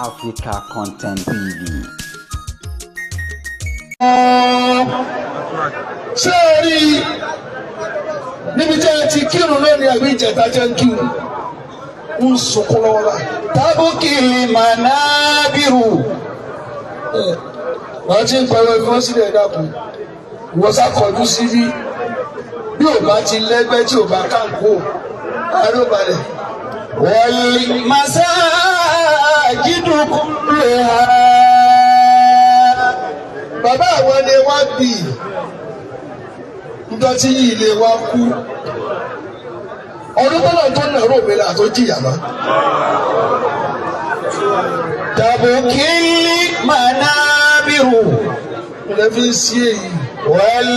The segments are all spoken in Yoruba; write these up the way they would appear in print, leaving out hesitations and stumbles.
Africa Content TV. Sẹ́ẹ̀rí níbi tí a ti kírun lónìí àbí ìjẹta jẹ́ ń kírun ń sunkún lọ́wọ́ bá. Tábùkìlì mànábìrù. Wọ́n ti ń pẹ̀lú ẹ̀fọ́ sílẹ̀ dàkún. Wọ́n sàkọ̀jú síbí. Bí ò bá ti lẹ́gbẹ́ tí ò bá kánkó, àárò balẹ̀. Wal masajidu kulluha. Bàbá àwọn ni wá bì í. Nítorí yìí ilé wa kú. Ọdún tọ́lọ̀ tó nàró mi là tó jìyà mọ́. Tábùkìlì mànábìrù. Ilé fi ń sí èyí. Wal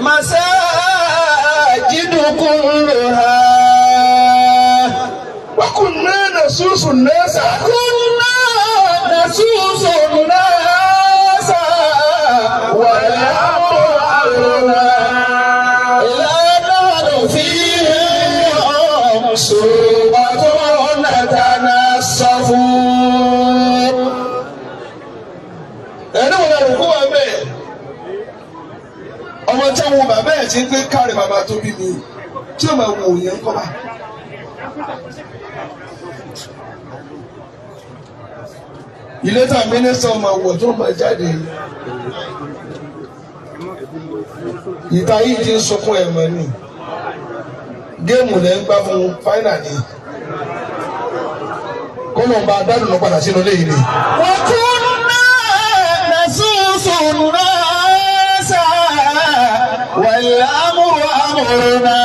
masajidu kulluha. Wa kunna nasusu an-nasa. Kunna nasusu an-nasa wa ya'muruna ila nahnu fihim subatun natanassafu. Ẹni wọn lọ kó wa bẹ́ẹ̀. Ọmọ tí wọn bàbá ẹ̀ ti ń gbé kárí bàbá tó bí mi tí ó máa wò yẹn kọ́ bá. Ilé tá mínísítà máa wọ̀ tó máa jáde. Ìta yìí ti ń sunkún ẹ̀mọ́ ni. Géèmù lẹ́ ń gbá fún fáínà ni. Kó lóun bá dádùn lọ padà sínú ilé yìí ni. Wa kunna nasusu an-nasa wal amru amruna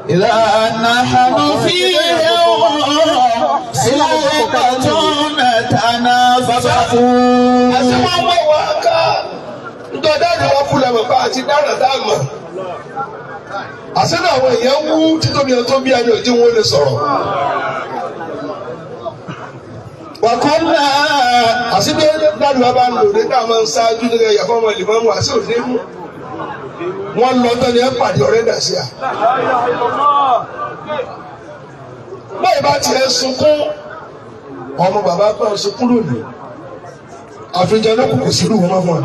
idha nahnu fihim subatun natanassafu. Àti wọ́n mọ̀ wá ká. Nítorí dáàdì wọn kú lẹ́mọ̀ bá àti dáná dáàmà. Àṣẹ́nà àwọn èèyàn wú títóbi ẹ̀ tó bí ẹni òjì wọn lè sọ̀rọ̀. Wa kunna Àṣìbí dáàdì wọn bá ń lò nígbà máa ń ṣáájú nígbà ìyàfọ́ ọmọ ìlú mọ́mú àṣẹ òde mú. Wọ́n lọ tán ni ẹ pàdé ọ̀rẹ́ dà sí à. Báyìí bá tiẹ̀ sunkún, ọmọ bàbá bá ń sunkún lónìí. Àfijọ́ náà kò sí irú wọn fún wa.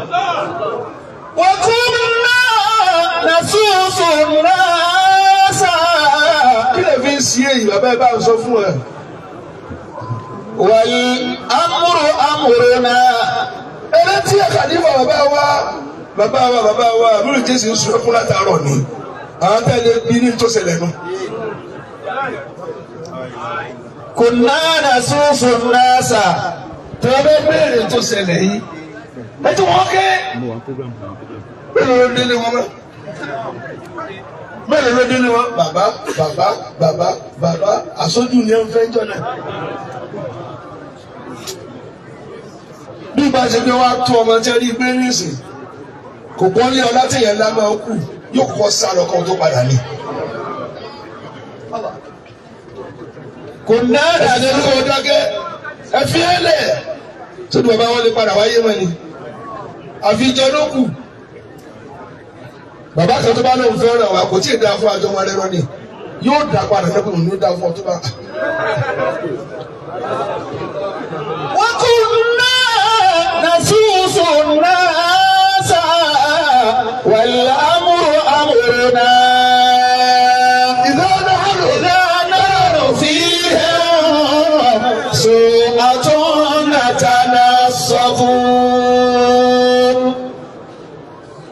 wa kunna nasusu an-nasa Kí lè fi ń sí èyí bàbá ẹ bá ń sọ fún ẹ? wal amru amruna. Ẹni tí ẹ̀ka ní bàbá wa lórí Jésù ń sọ fún látàárọ̀ ni. Àwọn tẹ́lẹ̀ bí ní tó ṣẹlẹ̀ nù. Kunna nasusu an-nasa. Tẹ́lẹ̀ bẹ́ẹ̀ bẹ́ẹ̀rẹ̀ tó ṣẹlẹ̀ yìí. Ẹ tí wọ́n ké. Mélòó ló délé wọn mọ́? Mélòó ló délé wọn? Bàbá àsójú ni ẹ ń fẹ́ jọ náà. Bí ìbá ṣe pé wá tó ọmọ tí ẹ rí i pé nísìn, kò gbọ́ ní ọlá tí ìyẹn ńlá máa kú, yóò kọ́ sálọ kan tó padà ní. Kunna Ẹ̀sìn ní kò dákẹ́, ẹ fi ẹ́ lẹ̀. Sódì bàbá wọn lè padà wáyé mọ́ ni. Àfijọ́ ló kù. Bàbá kan tó bá lóun fẹ́ràn wa kò tí ì dáa fún àjọ wọn rẹ́rọ́ ni. Yóò dá padà lẹ́kùn òun ló dáa fún ọ tó bá. wa kunna nasusu an-nasa wal amru amruna idha nahnu fihim subatun natanassafu.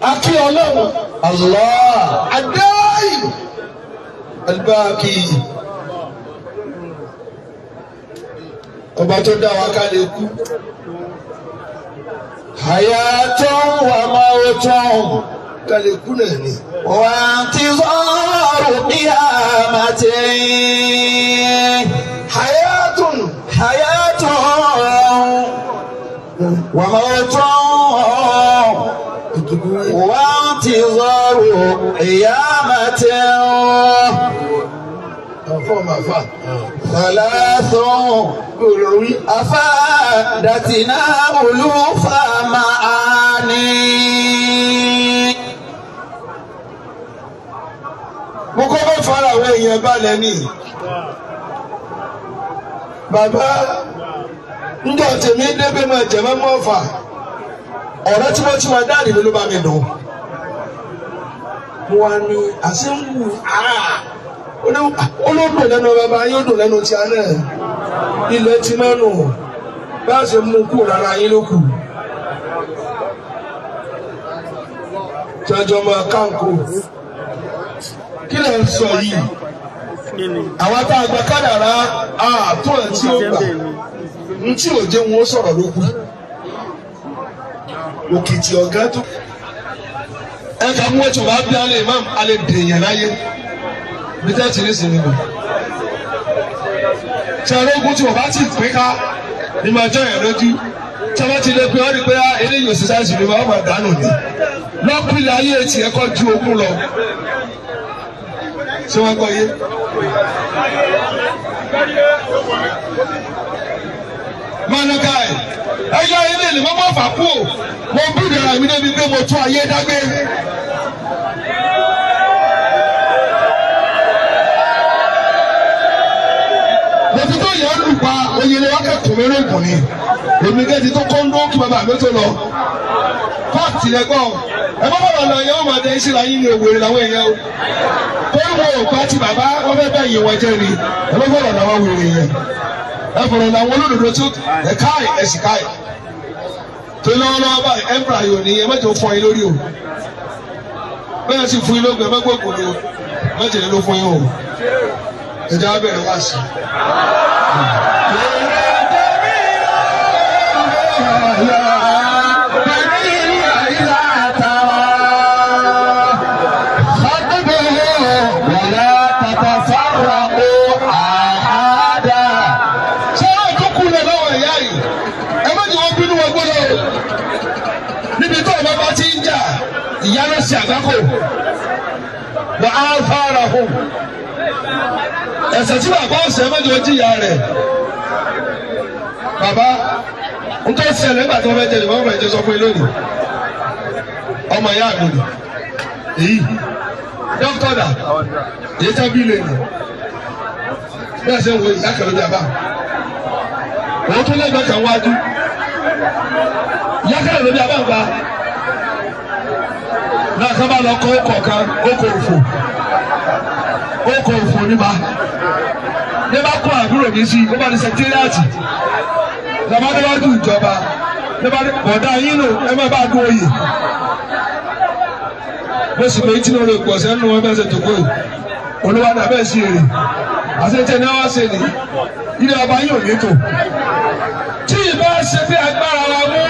Akí Ọlọ́run. Allah. Adáì. Albáàkì. Ọba tó dá wa ká lè kú. Hayatun wa mautun Ká lè kú náà ni. wa intizaru qiyamatin. Hayatun. Hayatun wa mautun wa intizaru qiyamatin. Àfọ̀ màfà. Thalathun Gbòòrò wí. afadatina ulufa ma'ani. Mo kọ́kọ́ fara àwọn èèyàn balẹ̀ ni. Bàbá ńjọ́ tèmi débé máa jẹ̀mọ́ mọ́fà ọ̀rẹ́ tí wọ́n ti máa dáàdì mi ló bá mi dùn. mo wá ní àṣewù olódò lẹ́nu bàbá yóò dùn lẹ́nu tí a náà ilẹ̀ ti máa nù bá a ṣe mú kú lára yín ló kù. jọjọ máa kánkó kí lè ń sọ yìí àwọn tá a gba kádàrá àtún ẹ̀ tí ó gbà ń tí ò jẹ́ wọn ó sọ̀rọ̀ ló kù òkìtì ọ̀gá tó. ẹ kà mú ẹtù bá bí alẹ́ imam alẹ́ dèèyàn láyé bí tẹ́tì ní sinmi nù. ṣàrógún tí wọ́n bá ti pín ká ní máa jọ yẹn lójú tí wọ́n ti lè pín ọ́ rí pé eléyìí òṣìṣẹ́ ìṣèlú máa wà dànù ni lọ́pìlẹ̀ ayé etí ẹ̀kọ́ ju ogún lọ. ṣé wọ́n gbọ́ yé? Manakai ẹyọ ilé ìlú mọ́mọ́ fà kú o mo bí ìdára mi débi pé mo tún ayé dágbé. mo ti tó yẹ lù pa oyinle wákàtí mẹ́rin ìgùn ni èmi gẹ́gẹ́ tó kọ́ńdó kí bàbá mi tó lọ fáàtì lẹ́gbọ́n ẹ bá bọ̀rọ̀ lọ yẹn ó máa dẹ ìṣẹ̀lẹ̀ ayé ní òwèrè làwọn èèyàn o torí wọn ò gbá ti bàbá wọn fẹ́ bẹ́ẹ̀ yẹn wọn jẹ́ ni ẹ bá bọ̀rọ̀ làwọn wèrè yẹn ẹ fọ̀rọ̀ làwọn olódodo tó ẹ káì ẹ sì káì tó lọ́wọ́lọ́wọ́ báyìí ẹ̀mbra yóò ní ẹ mẹ́jọ fọ yín lórí o bẹ́ẹ̀ sì fún yín lóògùn ẹ mẹ́gbọ̀gbọ̀ ni o mẹ́jọ ló fún yín o ẹ̀jẹ̀ á bẹ̀rẹ̀ wá sí ìyá ló ṣe àgbákò wà á fara hù ẹ̀ṣẹ̀ tí bàbá ọ̀sẹ̀ mẹ́jọ jìyà rẹ̀ bàbá n tó ṣẹlẹ̀ nígbà tí wọ́n fẹ́ jẹ ìwọ́n fẹ́ jẹ sọ fún yín lónìí ọmọ ìyá mi nì èyí dókítà dà èyí tẹ́ bí lè nì bí ẹ ṣe ń wo ìyá kẹlẹ́ bí a bá òun tún lẹ́gbẹ̀ẹ́ kan wájú ìyá kẹlẹ́ bí a bá ń gba náà sábà lọ kọ́ ọkọ̀ kan ọkọ̀ òfò níbà níbà kọ́ àbúrò mi sí ó bá ní sẹkítírìàtì lọ́ba níwájú ìjọba níbà bọ̀dá yín lò ẹ má bá dún oyè bó sì pé tí lóore pọ̀ sẹ́nu wọn bẹ́ẹ̀ ṣe tó kóyè olúwa náà bẹ́ẹ̀ sí èrè àṣetẹ̀ ní wọ́n ṣe ní ilé ọba yín ò ní tò tí ìbá ṣe bí agbára wa mú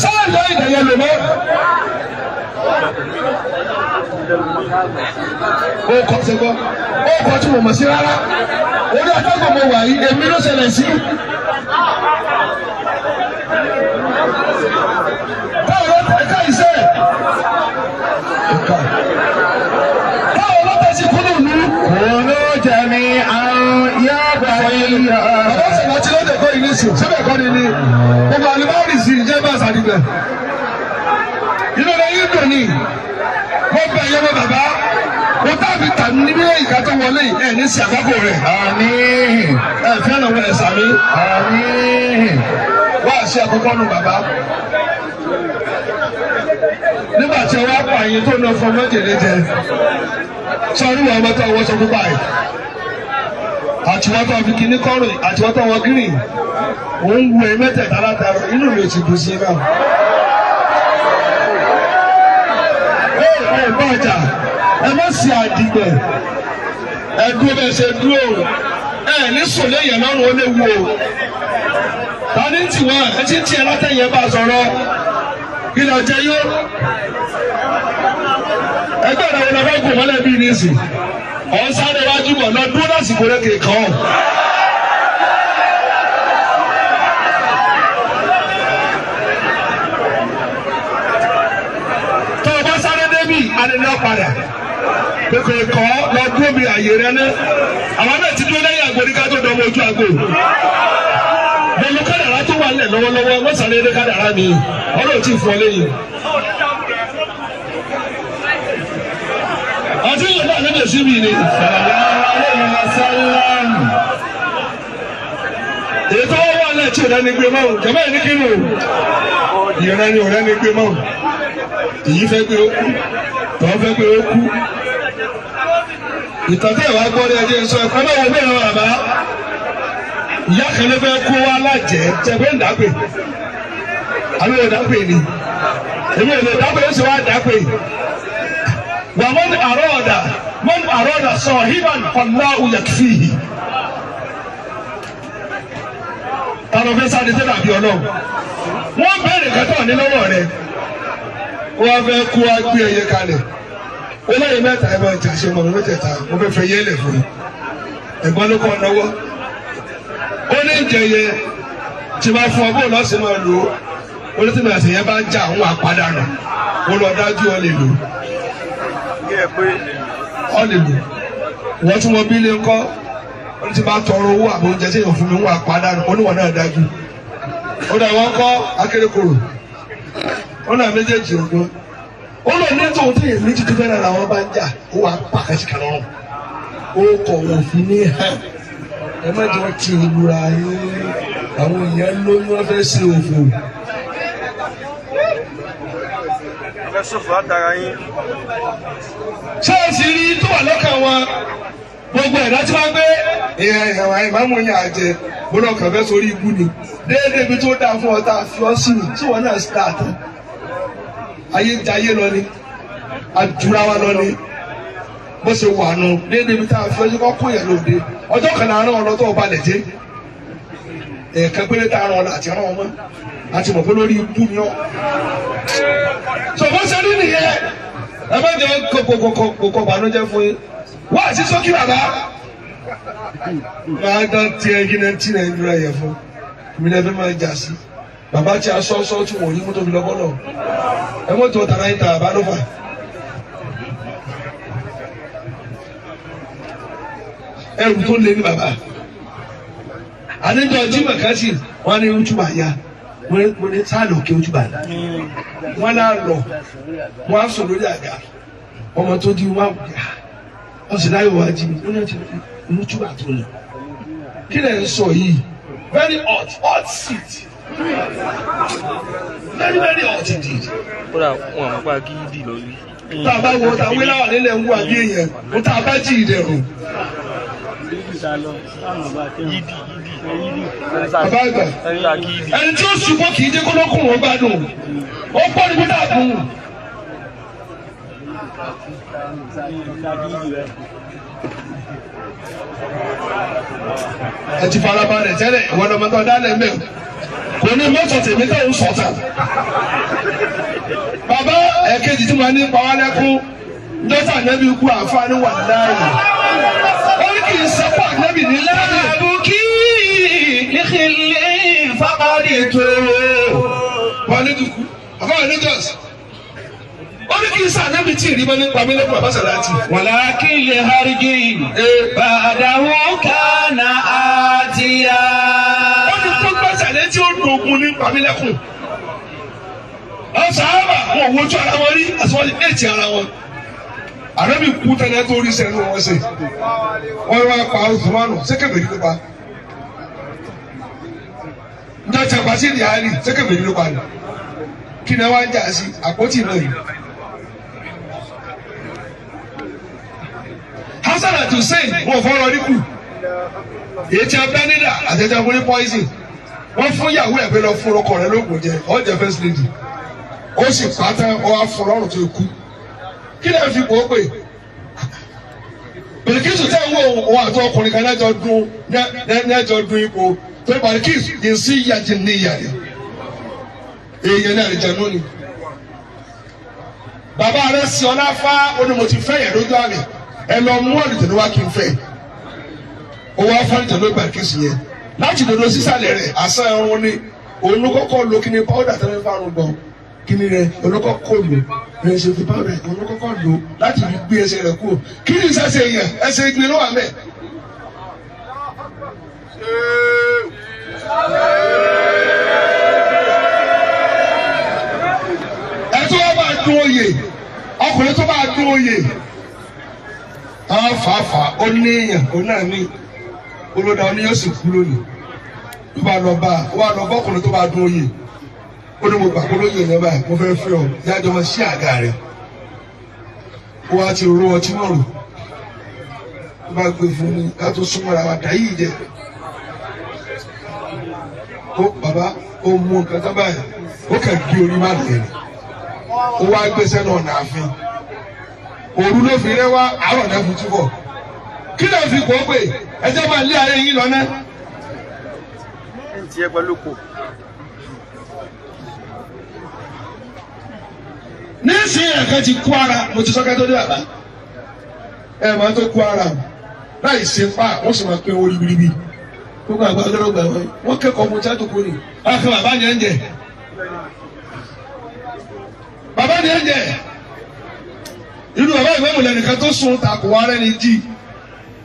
sáà lọ ìdẹ̀yẹ lò mọ́. ó kọ́ sẹ́gbọ́ ó kọ́ tí mo mọ̀ sí rárá orí akẹ́kọ̀ọ́ mo wà yìí èmi ló ṣẹlẹ̀ sí. báwo ló tẹ̀ ká iṣẹ́ báwo ló tẹ̀ sí kúrò nù. kòló jẹ̀mí àrùn yàgbà yìí. bàbá sọ̀rọ̀ tí ló dé kọ́ ìlú sí sẹ́bẹ̀ kọ́ ni ni gbogbo àlùbáwò sì jẹ́ bá àṣàdìgbẹ̀. inú rẹ̀ yín dùn ní wọ́n bẹ̀ yẹ wọ́n bàbá wọ́n tàbí tàbí níbi ìka tó wọlé ẹ̀ ní sí àgbákò rẹ̀. àmín. ẹ fẹ́ràn wọn ẹ̀ sàmí. àmín. wọ́n àṣẹ àkọ́kọ́ nù bàbá. nígbà tí wọ́n á pa àyìn tó lọ fún mọ́jèlé jẹ sọ́ọ́rí wọn mọ́tò wọ́n sọ púpà ẹ̀ àtiwọ́tò fi kíní kọ́rùn àtiwọ́tò wọn gírìn òun wù ẹ́ mẹ́tẹ̀ẹ̀ta látara inú mi ò ti dùn sí náà. ẹ̀gbọ́n ọjà ẹ má sì àdìgbẹ̀ ẹ̀dúró bẹ́ẹ̀ ṣe dúró ẹ̀ ní sòlé yẹn lọ́rùn ó léwu o tani tiwọn ẹ ti tiẹ̀ látẹ̀yẹ bá sọ̀rọ̀ ilẹ̀ ọ̀jẹ̀ yó ẹgbẹ́ rẹ̀ wọn lọ́wọ́ gùn mọ́lẹ̀ bíi nísì ọ̀hún sáré wájú bọ̀ lọ dúró lásìkò rẹ̀ kéèkàn. alẹ́ padà pèkè kọ́ lọ dúró bí àyè rẹ ní àwọn náà ti dúró lẹ́yìn àgbòrí ká tó dánwó ojú àgbò bọ́lú kádàrá tó wà nílẹ̀ lọ́wọ́lọ́wọ́ wọ́n sáré eré kádàrá mi ọlọ́ọ̀ tí ì fọ́ lẹ́yìn. àti ìyẹ̀dá àlejò sí mi ni ètò ọwọ́ náà tí ò dání gbé mọ́ jẹ́mọ́ ẹ̀ ní kí ni o ìran ni ò dání gbé mọ́ èyí fẹ́ gbé ó kú tọ́ fẹ́ gbé ó kú ìtọ́jú ìwà gbọ́dọ̀ ẹ̀jẹ̀ sọ ẹ̀kọ́ náà wọ́n bẹ̀rẹ̀ wọn àbá ìyá kan ló fẹ́ kó wá lájẹ́ tẹ̀gbẹ́ ń dàgbé àbí ò dàgbé ni èmi ò lè dàgbé ó sì wá dàgbé wà mọ́n àrọ́dà sọ híban fallahu yakfihi tàbí fẹ́ sáré tẹ́lẹ̀ àbí ọlọ́run wọ́n bẹ̀rẹ̀ kẹtọ́ ní lọ́wọ́ rẹ̀ wọ́n fẹ́ kó wá gbé ẹyẹ kalẹ̀ ó lẹ́yìn mẹ́ta ẹ̀ máa jà ṣe ọmọ mi mẹ́tẹ̀ẹ̀ta mo fẹ́ fẹ́ yẹ́lẹ̀ fún yín ẹ̀gbọ́n ló kọ́ náwó ó ní ìjẹyẹ tí máa fún ọ bó lọ́sẹ̀ máa lò ó ní tí màá sèyẹ bá ń jà àwọn àpàdánù ó lọ dájú ọ lè lò ọ lè lò wọ́n tún wọ́n bí lé ńkọ́ ó ní tí bá tọrọ owó àbò oúnjẹ tí èèyàn fún mi ń wà àpàdánù oníwọ̀n náà dájú ó dà wọ́n kọ́ akérèkòrò ó náà méjèèjì ògbọ́n ó lọ ní tòun tí èmi ti dúpẹ́ náà làwọn bá ń jà ó wà pàkàtì kan lọ́rùn ó kọ̀ wọ́n fi ní hàn ẹ má jọ ti ìlúra yín àwọn èèyàn lóyún wọn fẹ́ ṣe òfò. ẹ sọ̀fọ̀ àtàrà yín. ṣé o sì rí tó wà lọ́kàn wọn gbogbo ẹ̀dá tí wọ́n gbé ìyàwó ìmáàmù yẹn àjẹ bọ́lá ọkàn fẹ́ sórí ikú ni déédéé ibi tó dáa fún ọ tá a fi ọ sí ni tí wọn náà sì dáa tán ayé jayé lọ ni àjùra wa lọ ni bó ṣe wà nù déédéé ibi tá a fi ọ sí kọ́ kó yẹn lóde ọjọ́ kan náà rán ọ lọ́tọ̀ ọba lẹ̀jẹ̀ ẹ̀ẹ̀kan péré tá a rán ọ láti rán ọ mọ́ àti mọ̀ pé lórí ikú ni ọ. sọ̀bọ́n ṣe ní nìyẹn ẹ má jẹ́ kókó bànújẹ́ fún yín wá àti sókè bàbá máa dán tiẹ̀ kí náà tí nàìjíríà yẹ fún mi náà fẹ́ máa jà sí bàbá tí a sọ́ọ́sọ́ tí wọ́n rí mọ́tò mi lọ́kọ́ náà ẹ mọ́tò tàrà ìta àbá ló fà. ẹrù tó lé ní bàbá àníjọ jimá kásì wọn ní ojúbà ya wọn ní sáàlù òkè ojúbà náà wọn náà lọ wọn á sọ lórí àga ọmọ tó di wọn àwùjá wọn sì láyò wá jí mi wọn ní ojúbà tó lọ kí lè ń sọ yìí very hot seat very hot indeed. kódà wọn àwọn apá gidi lórí. tá a bá wo ta wí láwà nílẹ̀ ń wá bí èèyàn ń tá a bá jí ìdẹ̀rùn. bàbá àgbà ẹni tí ó ṣùgbọ́n kì í dé kólókùn wọn gbádùn ó pọ̀ níbi tá a kún. ẹ ti farabalẹ̀ tẹ́lẹ̀ ìwọ ni ọmọ tó dálẹ̀ mẹ́rin kò ní mọ́tò tèmi tó ń sọ̀tà. bàbá ẹ̀kejì tí mo ní pàwálẹ́kún dọ́tà nẹ́bí kú àǹfààní wà láàyè. ó ní kì í sẹ́pọ̀ nẹ́bí ní láàyè. àbùkí ìkìlẹ̀ fàkàdé tó. wọ́n ní dùkú àbá wà ní jọ́s. ó ní kì í sá nẹ́bí tí ìrìbọn ní pàmílẹ́kùn àbáṣàláàtì. wàlákìlì hàrìjì bàdàwọ̀ kànà àtìyà. ó ní tó gbàsàlẹ̀ tí ó dògùn ní pàmílẹ́kùn. àwọn sàábà wọn ò wojú ara wọn rí àti wọn ní ètì ara wọn. àrẹ́bí kú tẹ́lẹ̀ tó rí sẹ́nu wọn ṣe. wọ́n wá pa ọ̀sùnmọ́nù sẹ́kẹ̀bẹ̀rì ló pa. njọ́ tí a pa sí ìdí àárí sẹ́kẹ̀bẹ̀rì ló pa ni. kí ni wọ́n á jà sí àpótí náà yìí. Hasan àti Hussein wọn fọlọ níkù èyí tí a bẹ nídà àtẹjọ fún ní poison wọn fún yàwó ẹ pé lọ fún ọkọ rẹ lóògùn jẹ ọjà first lady ó sì pátá ọ wá fún lọ́rùn tó kú kí lè fi kó pè Bìlíkísù tẹ ń wo òun àti ọkùnrin kan nẹjọ dún ipò tó Bìlíkísù yìí sí yàjì ní ìyá rẹ èèyàn náà jẹ nù ni bàbá rẹ sí ọ náà fá ó ní mo ti fẹ́ yẹn lójú àmì ẹ lọ mú àlùjẹ̀nu wá kí n fẹ́ owó afánìjẹ̀ ló gbà kí sùn yẹn láti dodo sísàlẹ̀ rẹ̀ àṣà ẹ̀rọ ni òun ló kọ́kọ́ lo kíni pàwọ́dà tẹ́lẹ̀ fárun gbọ̀n kíni rẹ̀ olókọ́kọ́ lò rẹ̀ ṣe fi pàwọ́dà òun ló kọ́kọ́ lò láti fi gbé ẹsẹ̀ rẹ̀ kúrò kí ni ìṣẹ̀ṣẹ̀ yẹn ẹsẹ̀ ìgbìn ló wà mẹ́. ẹ tó bá dún oyè ọkùnrin tó bá dún oyè àwọn fàáfàá ó ní èèyàn ó náà ní olódà ó ní yóò sì kú lónìí ló bá lọ bá wà lọ bọ́kùnrin tó bá dún oyè ó ní mo gbà kó lóye ní báyìí mo fẹ́ fẹ́ ọ yájọ́ máa ṣí àga rẹ̀ ó wá ti rú ọtí náà rò ó bá gbé fún mi ká tó súnmọ́ ra wa dá yìí jẹ ó bàbá ó mú nǹkan tó báyìí ó kàn gbé orí má lè rìn ó wá gbé sẹ́nu ọ̀nà ààfin òru ló fi rẹ́ wá àárọ̀ náà fi túbọ̀ kí ló fi kó pé ẹjẹ́ máa lé ayé yín lọ náà. Tiẹ̀ pẹ̀lú kò. nísìnyí ẹ̀ka ti kú ara mo ti sọ́kẹ́ tó dé bàbá ẹ̀ máa tó kú ara láì ṣe pa wọ́n sì máa pín owó ribiribi gbogbo àgbà ọlọ́gbà wọn kẹ́kọ̀ọ́ mo já tó kú ni àfi bàbá ni ẹ̀ ń jẹ bàbá ni ẹ̀ ń jẹ inú bàbá ìwé ìmùlẹ̀ nìkan tó sùn ta kò wá rẹ́ni jí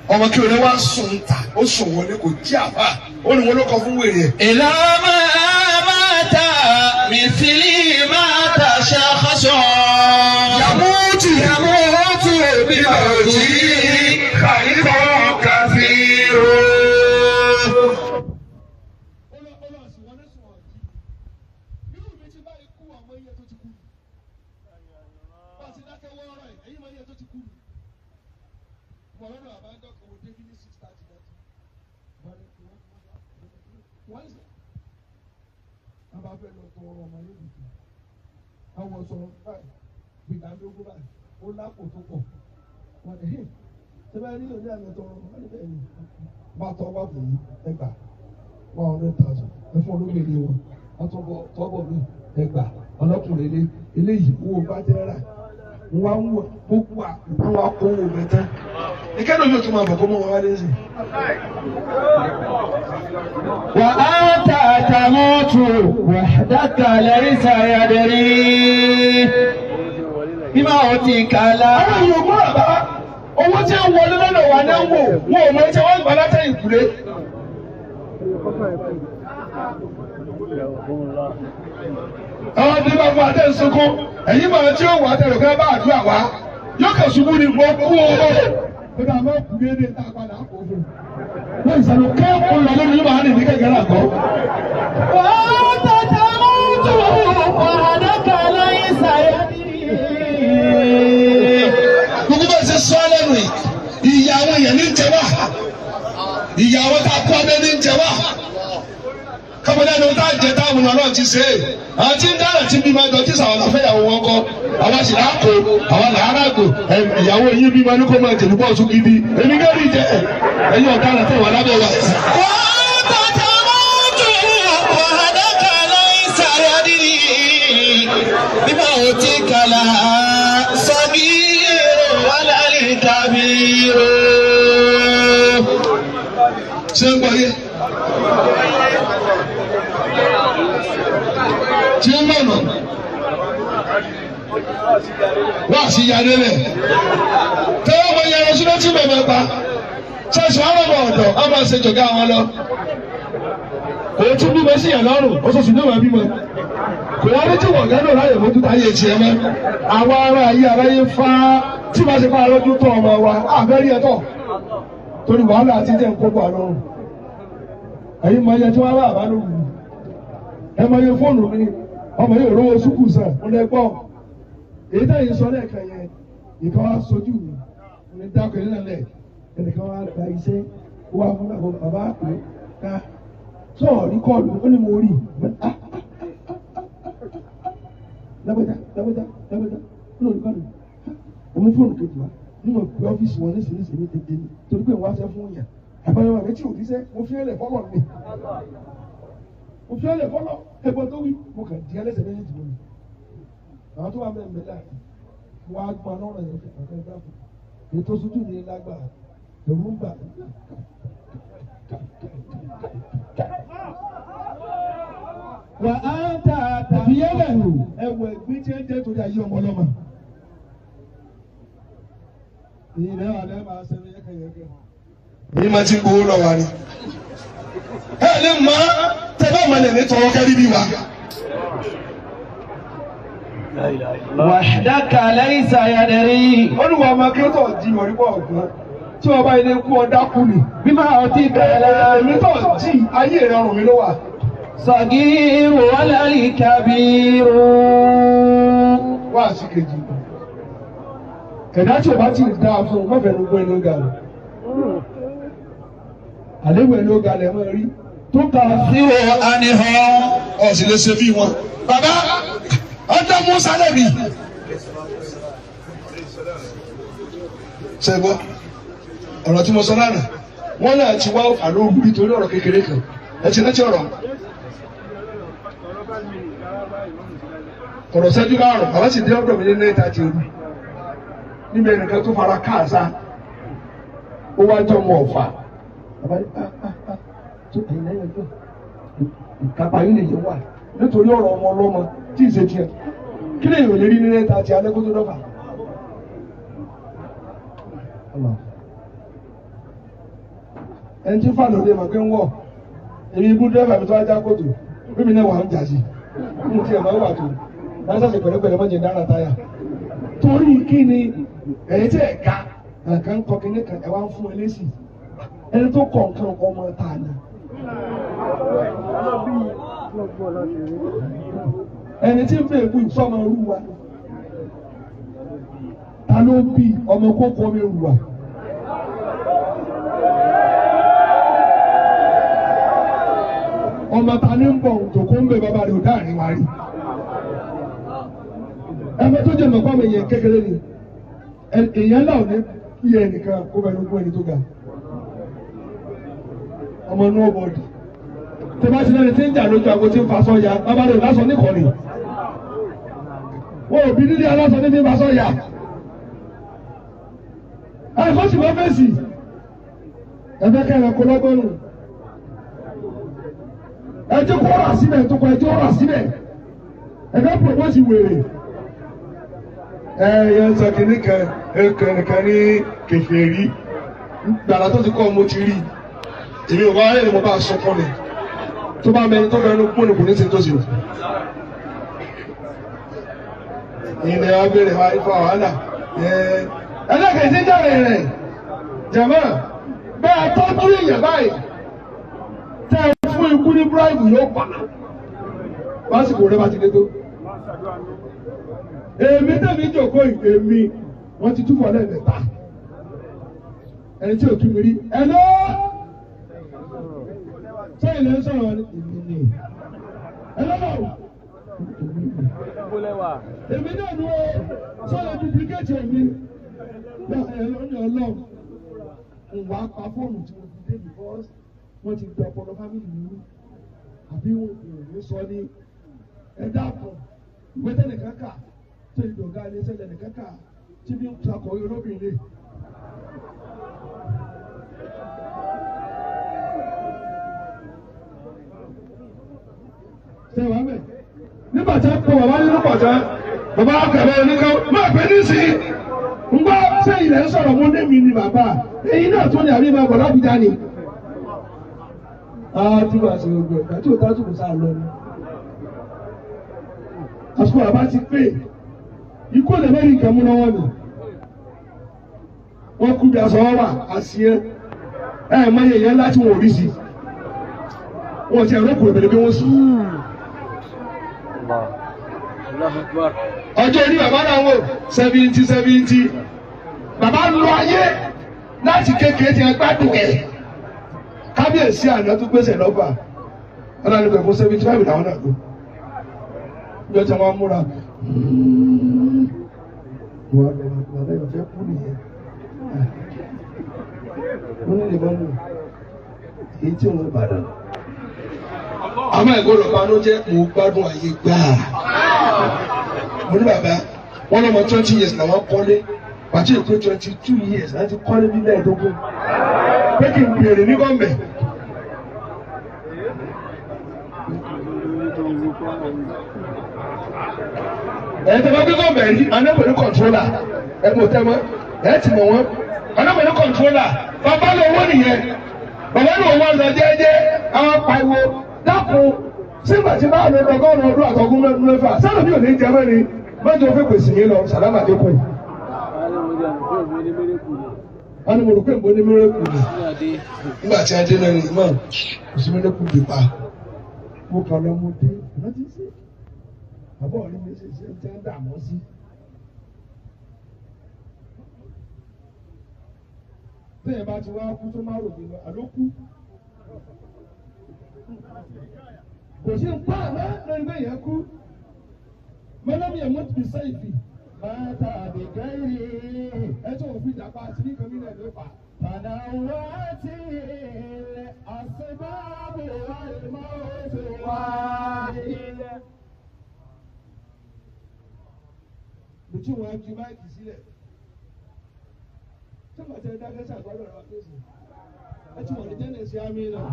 ọmọ kí òun wá sùn ta ó sùn wọlé kò jí àbá ó ní wọn ló kọ fún wèrè ẹ̀. ìlànà àmàtà mìsílì màtà ṣàkóso. yàmúùtù bí òjì kàyíkọ́ kàfíìrò. àwọn sọ báyìí gbìdánlógún báyìí ó lápò tó pọ̀ wọ́n ní ṣé báyìí nílò ní àná tọrọ wọ́n ní bẹ́ẹ̀ ni bá tọ́ bá bò yí ẹgbà 100,000 ẹ fún olóògbé wọn àtọ́bọ̀ tọ́bọ̀ mi ẹgbà ọlọ́kùnrin ilé eléyìí owó bá jẹ́ rà wọ́n á wọ gbogbo àwọn akówó mẹ́ta ìkẹ́ni omi ò tún máa bọ̀ kó mọ́ wọn wá dé sí. وأنت تموت وحدك ليس يدري بموتك لا. àwọn yòókù bàbá owó tí ń wọlé lọ́nà wà náà wò wọn ò mọ ẹjẹ wọn gbà látẹ̀yìn kúlé. àwọn tí bá fún adé sunkún ẹ̀yìn màá tí ó wà tẹ̀lé fẹ́ bá àdúrà wá yóò kà ṣubú ni mo kú owó. ó dà máa kú bí ẹni tá a padà kó fún un. wọ́n ìsàlù kẹ́ẹ̀kọ́ lọ lórí yóò máa ní kékeré àgọ́. وأنت تموت وحدك ليس يدري. gbogbo bá ṣe sọ lẹ́nu yìí ìyá àwọn èèyàn ní jẹ wá ìyá àwọn tá a kọ́ abẹ́ ní jẹ wá kábọ̀dé ẹni tá a jẹ táwọn ọmọ náà ti ṣe é àwọn tí ń dára tí bímọ ẹjọ tí sàwọn àfẹ́yàwó wọn kọ àwọn sì láàkó àwọn làárà kò ìyàwó yín bímọ ní kó máa jẹ nípa oṣù gidi èmi gẹ́rì jẹ ẹ̀yin ọ̀daràn tó wà lábẹ́ wa. وأنت تموت وحدك ليس يدري بموتك لا صغير ولا الكبير. ṣé ń gbọ́ yé tí ń mọ̀nà wá sí yàrá rẹ̀ tẹ́wọ́ mọ yàrá sínú tí bẹ̀rẹ̀ pa ṣẹ́ṣù àrọ̀bọ̀ ọ̀dọ̀ a máa ṣe jọ̀gá wọn lọ. kò tún bímọ sí yàn lọ́rùn oṣooṣù náà wà bímọ kò wá ní tí wọ́n gánà láyè mójú táyé tiẹ̀ mọ́ àwọn ará ayé aráyé fá tí wọ́n ṣe fá lójú tó ọmọ wa àbẹ́rí ẹ̀tọ́ torí wàhálà àti jẹ́ nǹkó bọ̀ lọ́rùn ẹ̀yin mọ iye tí wọ́n bá àbá lóru ẹ mọ iye fóònù mi ọmọ yóò rówó sùkù sàn mo lè gbọ́ èyí táyì sọ lẹ́ẹ̀kan yẹn ìkan wá sojú mi mo lè dákọ̀ yẹn lẹ̀ ẹnìkan wá gba iṣẹ́ ó wá fún bàbá àpè ká sọ̀rọ̀ ní kọ́ọ̀lù ó ní mo rí lágbàjá lórí kọ́ọ̀lù ọmọ fóònù kejì wa nínú pé ọ́fíìsì wọn nísìnyí ní tètè ní torí pé wọ́n á ṣe fún yàn àbáyọ̀ rẹ̀ tí ò ní sẹ́ mo fi ẹ̀lẹ̀ fọ́lọ̀ ni mo fi ẹ̀lẹ̀ fọ́lọ̀ ẹ̀gbọ́n tó wí mo kàn di ẹlẹ́sẹ̀ lẹ́yìn ìdìbò mi àwọn tó wà mẹ́rin mẹ́lá wọ́n á gbọ́n náà rẹ̀ yẹn kẹ̀kẹ́ gbàgbọ́ ètò sojú ní lágbára ẹ̀rú ń bà wà á ta tàbí yẹ́lẹ̀ ẹ̀wọ̀ ẹ̀gbẹ́ tí ẹ jẹ́ torí ayé ọmọ ọlọ́mọ. ìrẹ́ wà lẹ́ẹ̀ máa ṣe yẹ́kẹ̀yẹ́kẹ́. èyí máa ti gbowó lọ wa ni. ẹ lè mọ tẹ́lẹ̀ ọmọ ẹ̀ ní tọwọ́ kẹ́rí bí wa. وحدك ليس يدري. olùwà ọmọ akẹ́tọ̀ di òrìbọ̀ ọ̀gbọ́n tí wọ́n bá ilé kú ọ̀dá kú ni. bí máa ti kàlà. èmi tó jí ayé rẹ̀ ọrùn mi ló wà. sọ̀gírù wálálì kábírù. wá sí kejì. ẹ̀dá tí o bá ti dáa fún un mọ̀fẹ́ ló gbé inú ga rẹ̀. àléwò ẹ̀ ló ga lẹ̀ mọ́ rí. tó ka síwò àníhàn. ọ̀sìn lè ṣe bí wọn. bàbá ọjọ́ Musa lẹ́bi. ṣẹ́gbọ́ ọ̀rọ̀ tí mo sọ lánàá wọ́n náà ti wá àlóògùn nítorí ọ̀rọ̀ kékeré kan ẹ ti rántí ọ̀rọ̀ ṣẹ́jú márùn-ún bàbá sì dé ọ̀dọ̀ mi ní 9:30 òru níbi ẹnìkan tó fara káàsá ó wá jọ mọ ọ̀fà bàbá ní tó ẹ̀yìn lẹ́yìn ọjọ́ ìkápá yìí lè yẹ wà nítorí ọ̀rọ̀ ọmọ ọlọ́mọ tí ì ṣe tiẹ̀ kí lè yòó lè rí ní 9:30 alẹ́ kó tó dọ́fà. ẹni tí fàlọ́ lè mọ̀ pé ń wọ̀ èmi ibú dẹ́rẹ́bà mi tó ajá kòtò bíbí náà wà ń jà sí ní ti ẹ̀ máa wà tó lásàsì pẹ̀lẹ́pẹ̀lẹ́ mọ́jẹ̀ dára táyà torí kí ni ẹ̀yìn tí ẹ̀ ga nǹkan kọ kí ní kan ẹ̀ wá ń fún ẹlẹ́sì ẹni tó kọ̀ nǹkan ọmọ ta ni. ẹni tí ń bẹ̀ èkú ìsọmọ rú wa ta ló bí ọmọ kókó mi rú wa. ọmọ ta ní ń bọ̀ tòkó ń bẹ bàbá rẹ̀ ò dáàrin wa rí. ẹgbẹ́ tó jẹ́ mọ̀kọ́ mi yẹn kékeré ni èèyàn náà ní iye ẹnìkan kó bẹ lógún ẹni tó ga. ọmọ inú ọ̀bọ̀dì tó bá ti lẹ́ni tí ń jà lójú àgbo tí ń fa sọ́ọ̀yà bàbá rẹ̀ ò lásọ níkọ̀ọ́nì. wọ́n ò bí nílé aláṣọ ní fi fa sọ́ọ̀yà. ẹ̀kọ́ sì máa fèsì ẹ̀fẹ́ kẹrin kó lọ́gbọ́nù. ẹjọ́ kó rà síbẹ̀ tó kọ ẹjọ́ rà síbẹ̀ ẹ̀fẹ́ pòpọ́sì wèrè. yẹn sọ kìíní kan ní kèfèrí gbàrà tó ti kọ́ mo ti rí èmi ò bá wáyé ni mo bá sọ fún mi tó bá mẹni tó fẹ́ẹ́ kó nìkú ní ti tó sì rò. ilẹ̀ wa béèrè wa ifá wàhálà ẹlẹ́kẹ̀ẹ́ jáde rẹ̀ jẹ̀mọ́ bẹ́ẹ̀ tọ́jú èèyàn báyìí tẹ́ ẹ fún ikú ní bíráìbù yóò pa lásìkò rẹ̀ bá ti dé tó. èmi tẹ̀mí jòkó èmi wọ́n ti túbọ̀ lẹ́ẹ̀mẹ́ta ẹni tí ò kí mi rí ẹ lọ sẹ́yìn lẹ́ ń sọ̀rọ̀ èmi ni ẹ lọ́wọ́ èmi náà ni ó sọ̀rọ̀ duplicate èmi ẹ lọ́nà ọlọ́run ìwà pa fóònù tí mo fi dé because wọ́n ti gba ọpọlọ fámìlì mi rú àbí wọn ò ní sọ ní ẹ̀dá kan ìwé tẹ́lẹ̀ kàkà tó ìdọ̀gá ilé tẹ́lẹ̀ kàkà tí bí ń takọ̀ olóbìnrin. Sẹ́wọ̀n mẹ́ nígbà tí a kọ bàbá nínú pàtẹ́ bàbá akẹ́rẹ́ oníkan máa pẹ́ ní sí ń gbọ́ sẹ́yìn lẹ́ ń sọ̀rọ̀ mú némi ni bàbá èyí náà tó ní àbí máa bọ̀ lábùjá ni. Tí wàá ṣe gbogbo ẹ̀ka tí ò dájú kò sáà lọ ni. Àsìkò bàbá ti pè ikú ọ̀dẹ̀ mẹ́rin nǹkan mú lọ́wọ́ mi. Wọ́n kú bí aṣọ wà àṣìyẹ mọ iye yẹn láti wọn ò rí sí. Wọ́n ti ẹ̀rọ kùrọ̀ bẹ̀rẹ̀ bí wọ́n sùn. Ọjọ́ orí bàbá náà wò 70. Bàbá lọ ayé láti kékeré ti gbádùn ẹ̀. Kábíyèsí àná tó gbèsè lọ́gbà. Ọlọ́run ní pẹ̀lú 75 làwọn náà lò. Ìjọ tí wọ́n múra. Wọ́n bàbá yóò fẹ́ kú nìyẹn. Wọ́n ní lè bá lò. Èyí tí òun Ìbàdàn. Àmọ́ ìgbọ́dọ̀ banú jẹ́ mo gbádùn ayé gbáà. Mo ní bàbá wọn lọ́mọ 20 years làwọn kọ́lé pàtó èkó 22 years láti kọ́lé bí mẹ́ẹ̀ẹ́dógún. Pé kí n bèrè ní gọ́ọ̀mẹ̀. Tẹ́ bá gbé gọ́ọ̀mẹ̀ rí anábẹ̀rẹ̀ kọ̀ntrólà ẹ̀kọ́ tẹ́ wọ́n ti mọ̀ wọ́n anábẹ̀rẹ̀ kọ̀ntrólà bàbá lọ owó nìyẹn bàbá lọ owó ọ̀nà jẹ́jẹ́ àwọn pariwo dákun sígbà tí bá lọ ọgọ́rùn-ún ọdún àtọ́gún mẹ́fà sábà bí òní jẹ́ mẹ́rin mẹ́jọ fẹ́ pèsè yín lọ sàlámà dẹ́kun. wọ́n ní mo rò pé mo ní mẹ́rẹ́kù ni nígbà tí a dé náà ní ìmọ̀ kò sí mẹ́rẹ́kù bí pa mo kàn lọ mo dé láti ṣe àbọ̀ ọ̀rẹ́ mi ṣe ń tẹ́ ń dààmú sí. bẹ́ẹ̀ bá ti wá kú tó má rò mí lọ àlókù kò sí ń pa àmọ́ lórí bẹ́ẹ̀ yẹn kú mọ́lẹ́mí ẹ̀ mọ́tò sáìfì máa ta àbẹ̀gẹ́rì ẹ̀ tó òfin ìjàpá àti ní kan mílíọ̀nù ló fà. Bàdà wá tí ilẹ̀ àṣebáàbò wà lọ́wọ́ tó wá ilẹ̀. Bùtú wọn ju máìkì sílẹ̀. Tí wọ́n ti dákẹ́ sàgbọ́dọ̀ rẹ̀ wá fèsì. Ẹ ti wọ̀n ní jẹ́nẹ̀sì àmì náà.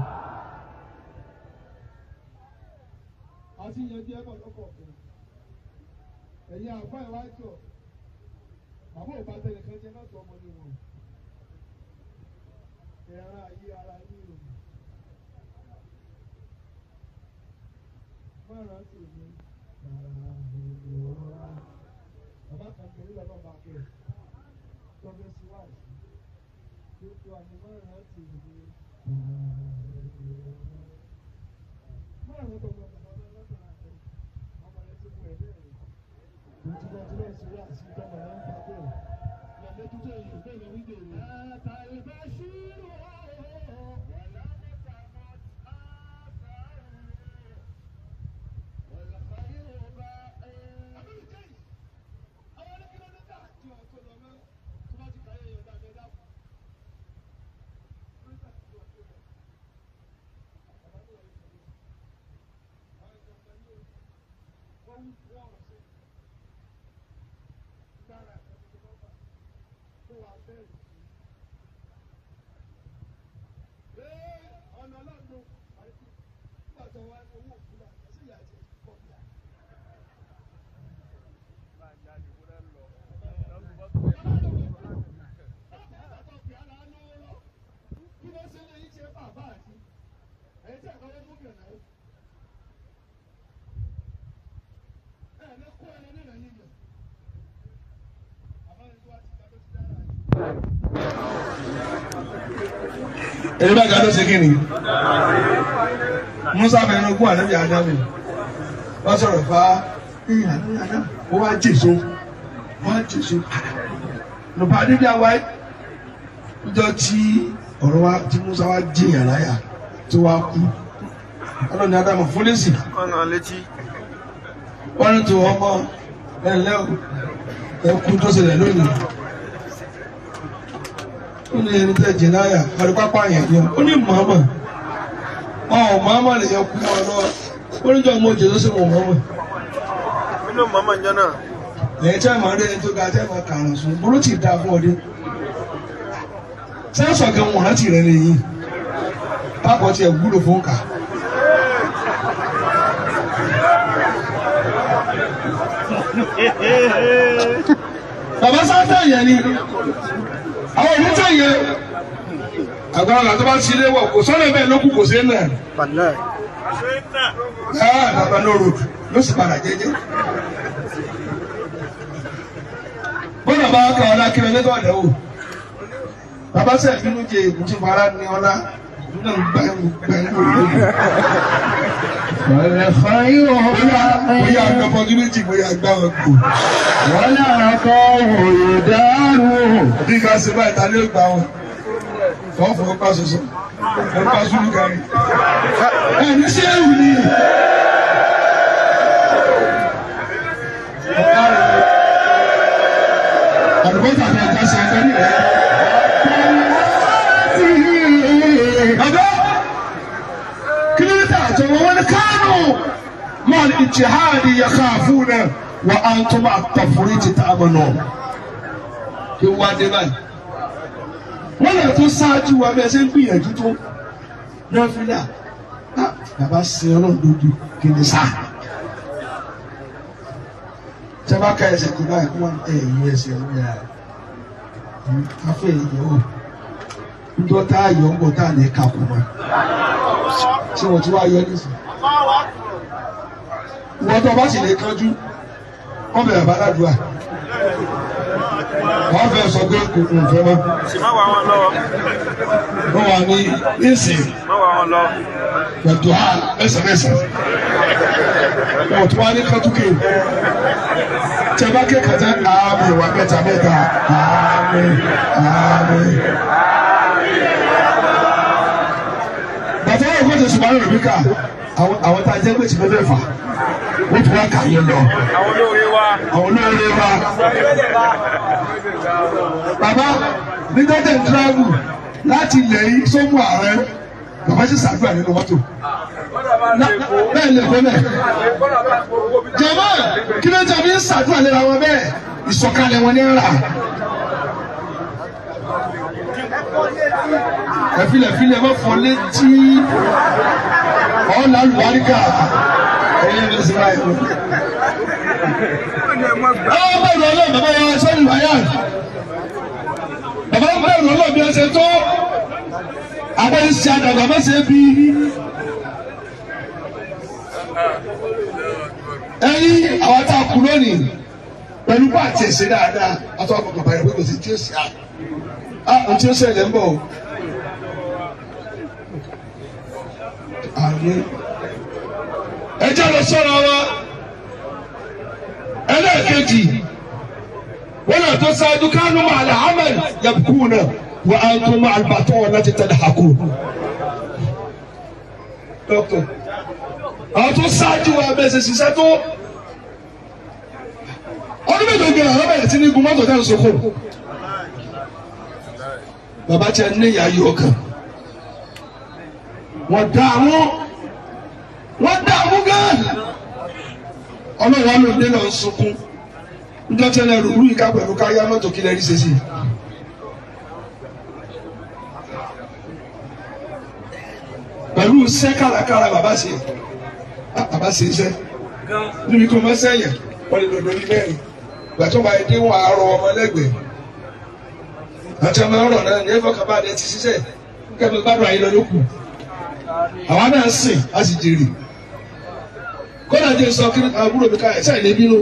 Àti ìyẹn jẹ́ ẹ̀kọ́ lọ́kọ̀ọ̀kan. Ẹ̀yin àgbà ìwájú ọ̀ bàbá òbá tẹ̀lé kan jẹ́ náà tó ọmọ ní wọn ẹ̀rọ ayé ara ní ìlú mọ́ra sí ìlú bàbá kan tẹ̀lé lọ́dọ̀ bá kẹ́ tọ́gbẹ́ sí wáàsí tó tó àmì mọ́ra sí ìlú mọ́ra tó gbọ́ bàbá lọ́dọ̀ àtẹ ọmọ rẹ̀ ti mú ẹ̀ bẹ́ẹ̀ rẹ̀. Ẹni bá gàdọ́ ṣe kí ni? Musa fẹ́ràn ogún ànábì Ádámù. Wọ́n sọ̀rọ̀ fà á. Ó wá jèso. Lùpà dídí àwáyé. Níjọ́ tí ọ̀rọ̀ wa tí Musa wá jìyàn láyà tó wá kú. Ọlọ́ni Ádámù fún lẹ́sì. Wọ́n ní tó ọmọ ẹ̀lẹ́ ẹ̀kú tó ṣẹlẹ̀ lónìí. Ó ní ẹni tẹ́ jẹ láyà àrípápá yẹn ni ó ní màmá màmá lè yẹ kú ọ lọ ó ní jọ mọ jẹ tó ṣe mọ màmá. Nínú màmá jẹ́ náà. Ẹ̀yìn tí a máa rí ẹni tó ga tẹ́ máa kàrùn sùn bó ló ti dáa fún ọdẹ. Sẹ́ńsọ̀ kẹ́ wọn láti rẹ̀ lẹ́yìn pápọ̀ tiẹ̀ wúlò fún kà. Bàbá sáńtà yẹn ni àwọn òní tẹ̀ yẹ àgbàlagbà tó bá ti lé wọ̀ kò sọ́nà bẹ́ẹ̀ ló kù kò sí náà. Bàbá ló rò ló sì padà jẹ́jẹ́. Bọ́lá bá kà ọ́ lákìrẹ́ lẹ́tọ̀ ọ̀dẹ́ wò. Bàbá sẹ̀ bínú jẹ ègún tí fara ní ọlá ìdúná gbẹ̀rù lónìí. Bóyá àgbà méjì bóyá àgbà wọn kù. Wọ́n náà kọ́ òòyò dárú. Bí ká ṣe báyìí ta ló gbà wọn? Fọ́ọ̀fọ́ pa ṣoṣo. Wọ́n pa ṣúlù kárí. Ẹni ṣé èwù ni. Àdùbọ́tà ni ẹ̀ka ṣe ẹ̀ka nílẹ̀. Ọ̀dọ́ kìlómítà àtọwọ́ wọn ni kánú. Máa ní ìjìhádì yẹ káàfù náà. وأنتم التفريط تأمنون kí wá dé báyìí wọ́n lè tó ṣáájú wa bẹ́ẹ̀ ṣe ń gbìyànjú tó náà fi dà bàbá sin ọlọ́run lójú kí ni sá tí a bá ká ẹsẹ̀ kó báyìí kó wọ́n ẹ̀yìn ẹsẹ̀ ọ̀hún yà afẹ́ ìyẹ̀wò nítorí tá a yọ̀ ń bọ̀ tá a lè kà kó mọ́ tí wọ́n ti wá yọ nísìnyí wọ́n tó bá sì lè kánjú wọ́n bẹ̀rẹ̀ bá ládùúgbà wọ́n fẹ́ sọ pé kò fẹ́ mọ́. sì má wà wọn lọ. wọ́n wà ní ìsìn. má wà wọn lọ. pẹ̀tù ha ẹsẹ̀mẹsẹ̀. wọ́n tún wá ní kátúkè. tẹ bá ké kàtẹ́ àmì wà mẹ́ta mẹ́ta àmì àmì. bàtà wọn kò tẹ sùpàrọ̀ rẹ̀ bí ká àwọn tá a jẹ́ pé tìmọ́ fẹ́ fà wọ́n tún wá kà yín lọ. àwọn olóore wa. àwọn olóore wa. bàbá nígbà tẹ̀ ń tíráàbù láti ilẹ̀ yìí sómù ààrẹ bàbá sì ṣàdúrà nínú mọ́tò. bẹ́ẹ̀ lè kó bẹ́ẹ̀. jàmá kí ló jẹ́ bí ń ṣàdúrà lera wọn bẹ́ẹ̀ ìsọ̀kalẹ̀ wọn ní rà. ẹ̀fílẹ̀fílẹ̀ má fọ létí ọ̀là àlùbáríkà ẹ̀yẹ́ ló sì báyìí. àwọn bẹ̀rù ọlọ́run bàbá wa sọ́yìn wáyà bàbá bẹ̀rù ọlọ́run bí wọ́n ṣe tó àwọn ìṣe àdàgbà má ṣe bí. ẹ̀yin àwọn tá a kú lónìí pẹ̀lú bá àti ẹ̀ṣẹ̀ dáadáa àtọ́ àpapọ̀ bàyẹ̀ pé kò sí tí ó ṣe ohun tí ó ṣẹlẹ̀ ń bọ̀ o. àmín. ẹ jẹ́ lọ sọ́ra wa ẹlẹ́ẹ̀kejì wọ́n náà tó ṣáájú kánú máa lè hamẹ́lì yabkú náà wọ́n á tó máa bàtọ́ wọn láti tẹ̀lé àkó. dókítà àwọn tó ṣáájú wa bẹ́ẹ̀ ṣe ṣiṣẹ́ tó ọdún mélòó gbé àwọn bẹ̀rẹ̀ sí ní gun mọ́tò náà sọ́kò. bàbá tí a ní ìyá yìí ọkàn wọ́n dààmú gan ọlọ́run wa ló dé lọ sunkún níjọ́ tí ẹlẹ́rù rú ìka pẹ̀lú káyá mọ́tò kí lẹ́rí ṣe sí i. pẹ̀lú iṣẹ́ kárakára bàbá ṣe iṣẹ́ níbi kí wọ́n máa ṣẹ̀yìn wọ́n lè lọ́dọ̀ ní mẹ́rin ìgbà tó máa dé wọn àárọ̀ ọmọ lẹ́gbẹ̀ẹ́ àti ọmọ ọ̀rọ̀ náà ní ẹ̀fọ́ kaba rẹ̀ ti ṣiṣẹ́ kẹ́mi gbádùn ayé lọ ló kù àwa náà sìn á sì jèrè kódà jẹ́ sọ kí àbúrò mi ká ẹ̀ sẹ́yìn lé bínú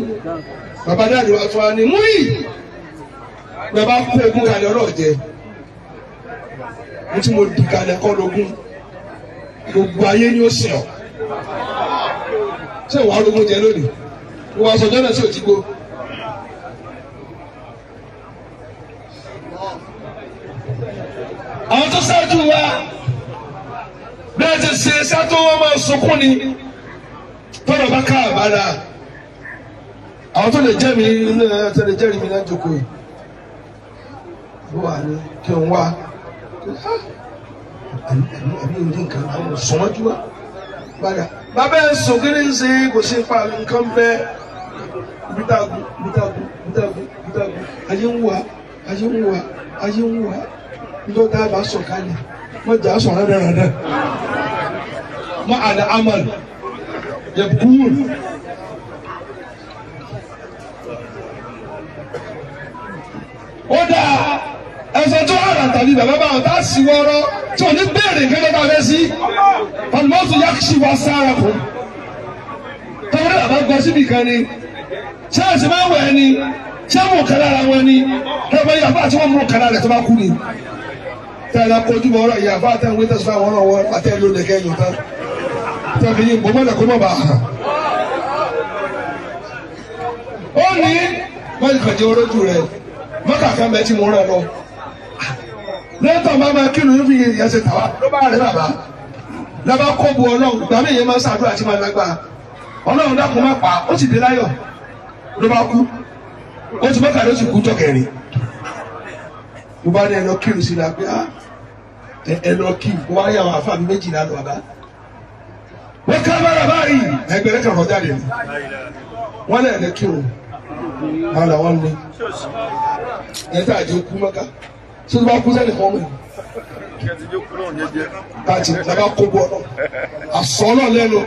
bàbá dáàdì wa tó wá ní múyì bàbá kó ogún kalẹ̀ ọ̀rọ̀ jẹ ní tí mo dì kalẹ̀ kọ́ lógún gbogbo ayé ni ó sìn ọ́ ṣé ìwà ológun jẹ lónìí ìwà àṣọjọ́ náà sì ò ti gbó. àwọn tó ṣáájú wa bẹ́ẹ̀ ti ṣe iṣẹ́ tó wọ́n máa sunkún ni tọ́lọ̀ bá ká àbára àwọn tó lè jẹ́ mi tó lè jẹ́rìí mi náà jókòó yìí bó wà ní kí n wá àbí òní nǹkan àwọn sọmọ́jú wa padà bàbá ẹ̀ sùn kí ni ń ṣe kò ṣe pa nǹkan bẹ́ẹ̀ bítàgù ayé ń wà ndo da ba sọ̀kalẹ̀ mo jà sọ̀rọ̀ dáradára mo àlẹ amal yẹ kúrò ó dà ẹsẹ̀ tó àrà tàbí bàbá bá wọn tá a sì wọ́ọ́rọ́ tí ò ní béèrè kékeré bá fẹ́ sí pàlùmọ́tò yá kí wá sára kù tọ́wọ́dé bàbá gbọ́ síbi kan ni ṣé àṣẹ máa wẹ̀ ni ṣé mú kàrà ara wọn ni ẹ bá yà bá tí wọ́n mú kàrà rẹ̀ tó bá kú ni. tẹ́lẹ̀ kojú bọ̀ ọ̀rọ̀ ìyá fáwọn tẹ́lẹ̀ wíńtẹ́sì fáwọn ọ̀rọ̀ wọn àtẹ́lẹ̀ ló lè kẹ́yìn tán tẹ́lẹ̀ yìí bọ́ mọ́lẹ̀ kó mọ̀ bá a hàn. ó ní wọ́n kàn jẹ́ orójú rẹ̀ mọ́kà kan bẹ́ẹ̀ tí mo rẹ̀ lọ. lẹ́tọ̀ máa ma kí lóyún fi yẹn ṣe tàwa ló bá rẹ̀ bàbá lábá kó bu ọlọ́run gbàmí yẹn máa ṣàdúrà tí máa lágbára ọlọ́run dákun má pa ó sì dé láyọ̀ ló bá kú ó ti mọ́kà ló sì kú jọkẹrin mo bá ní ẹ lọ kírun sí la pé ẹ lọ kí mo wá rí àwọn àfáàmì méjìlá lọ bàbá wọ́n ká bára báyìí ẹgbẹ̀rẹ́ kan kọjá lè ní wọ́n lẹ̀ lẹ kírun àwọn làwọn ní ẹ̀ tá àjẹ kú mọ́ká tí wọ́n bá kú sẹ́ni kan mọ̀ káàtì làbá kó bọ́ náà àsọ náà lẹ́nu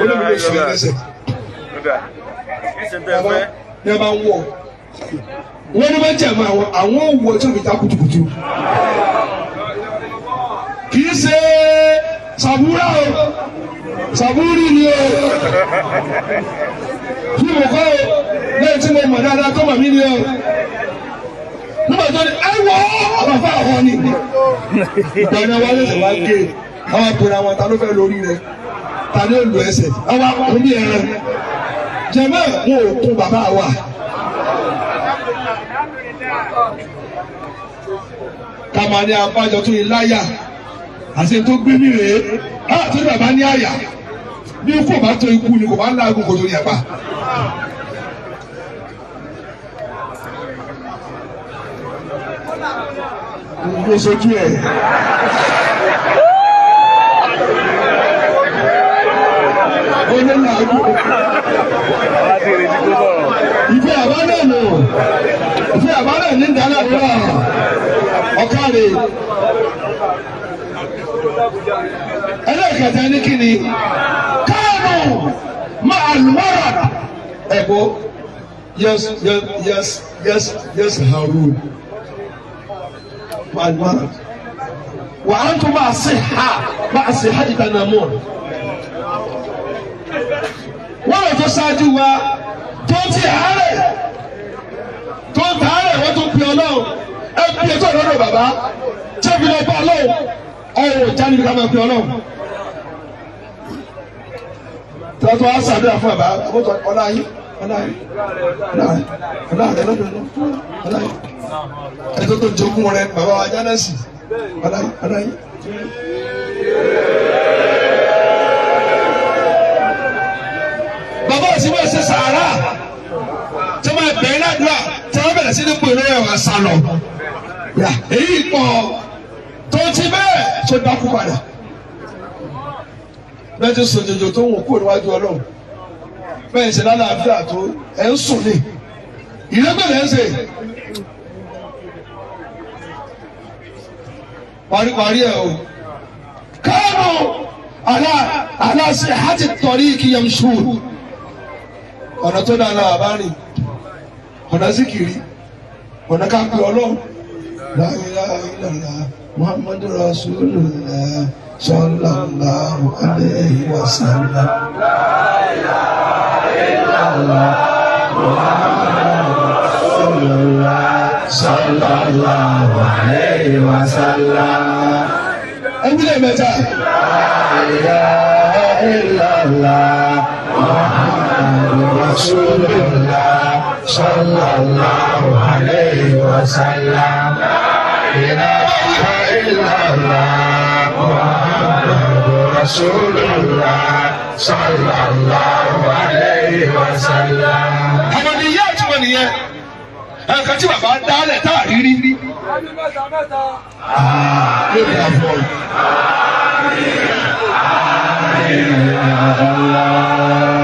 ó lè mi lè sọ ẹ lẹ́sẹ̀ ní ẹ bá ń wọ̀ wọ́n ní wọ́n jẹ̀ mọ́ àwọn òwò tí òbí ta kutukutu kì í ṣe sàbúrà o sàbúrì ni o fíìmù kọ́ lẹ́yìn tí mo mọ̀ dáadáa tó mọ̀ mí ni o nígbà tó ní ẹ̀wọ̀ àbàfà àwọn ni ìgbàna wa lẹ́sẹ̀ wá gé àwọn àpòrò àwọn ta ló fẹ́ lórí rẹ̀ ta ni ó lu ẹsẹ̀ àwọn akọ̀wé ní ẹran jẹ̀mọ́ wọn ò kún bàbá wa. kàmá ní abájọ tó yẹ láyà àti tó gbé mi rèé àti bàbá ní àyà bí kò bá tó ikú ni kò bá ń láàgùn kò tó yẹ pa. Mo sojú ẹ̀. Ó ní làágùn. Ìfẹ́ àbá náà lò. Ìfẹ́ àbá náà ní ìdálẹ́kọ̀ọ́. Ọ̀kàrè. Ẹlẹ́kẹ̀tẹ̀ ní kíni? Káànù máa lùmọ́rà. Ẹ̀bọ́ yes Harun. مع المرض وأنتم مع الصحة تنامون wọ́n lọ tó ṣáájú wa tó ti àárẹ̀ tó ń tàárẹ̀ wọ́n tó ń pè ọlọ́run ẹ bí ètò ìrọ́lọ́ bàbá tí ó fi lọ bá ọlọ́run ọ̀rọ̀ ìjáde ní ká máa pè ọlọ́run. tọ́tọ́ á sàdúrà fún bàbá àbótọ́ ọlá yín ọlá yín ọlá rẹ lọ́dọ̀ ọlá yín ẹjọ́ tó jogún rẹ bàbá wa jánẹ́sì ọlá yín. bàbá òsì wọ́n ṣe sàárà tí wọ́n bẹ̀rẹ̀ ládùúgbà tí wọ́n bẹ̀rẹ̀ sí ní pèrè ẹ̀wọ̀n sálọ. èyí pọ̀ tó ti bẹ́ẹ̀ tó dákú padà. bẹ́ẹ̀ ti sòjòjò tó wù kó níwájú ọlọ́run bẹ́ẹ̀ ṣe lálàáfíà tó ẹ̀ ń sùn ní ìrẹ́gbẹ̀rẹ̀ ń ṣe. paríparí ẹ̀ o káànù aláṣẹ hàtì tọ̀rí kìyàm ṣùù ọ̀nà tó dáa náà bá rìn ọ̀nà síkìrì ọ̀nà kápẹ́ ọlọ́run la ilaha illallah muhammadu rasulullah sallallahu alayhi wa sallam. La ilaha illallah muhammadu rasulullah sallallahu alayhi wa sallam. ẹgbẹ́ mẹ́ta. La ilaha illallah muhammadu rasulullah sallallahu alayhi wa sallam. La ilaha illallah muhammadu rasulullah sallallahu alayhi wa sallam. àwọn ìyá àtúmọ̀ nìyẹn ẹ̀ka tí bàbá dálẹ̀ tá a rí rí. ló dà fún ọ.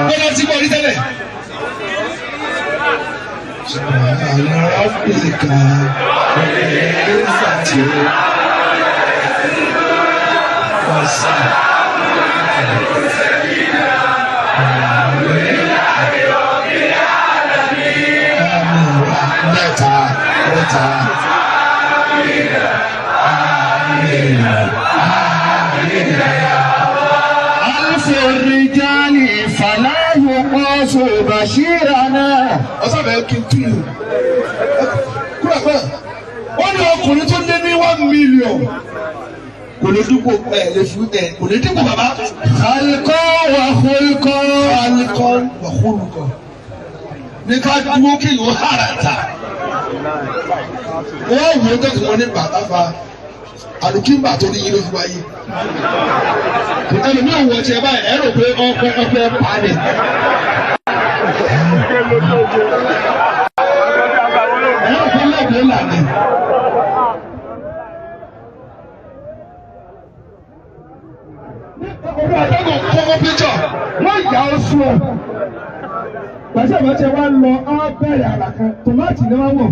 bọ́lá tí wọ́n rí tẹ́lẹ̀. àlọ́ ọ̀pẹ̀lẹ̀ká ẹ̀ẹ́dẹ́gbàtì ọ̀sà. mẹ́ta. ألف الرجال فلا يقاس بشيرنا. ọ̀sán bẹ̀rẹ̀ kí n tún yìí. kúrò pẹ́ wọ́n ní ọkùnrin tó lé ní 1 million kò lè dípò kò lè dípò bàbá. alikọ́ wà kúlùkọ́. alikọ́ wà kúlùkọ́. ní ká dúró kí yóò hàrà ta. wọ́n wò ó tẹ̀sí wọn ní bàbá fa àlùkìmbà tó ní yín ló fi wáyé. ẹlòmíràn wọ̀ tiẹ̀ báyìí ẹ rò pé ọpẹ́ pa ni. ẹ rò pé lẹ́gbẹ̀ẹ́ là ni. orí àtẹ́gùn kọ́kọ́ píjọ wọ́n yà ó sùn ọ́. pàṣẹ ìbáṣẹ wa lọ ọ́ bẹ̀rẹ̀ àrà kan tòmátì ni wọ́n wọ̀.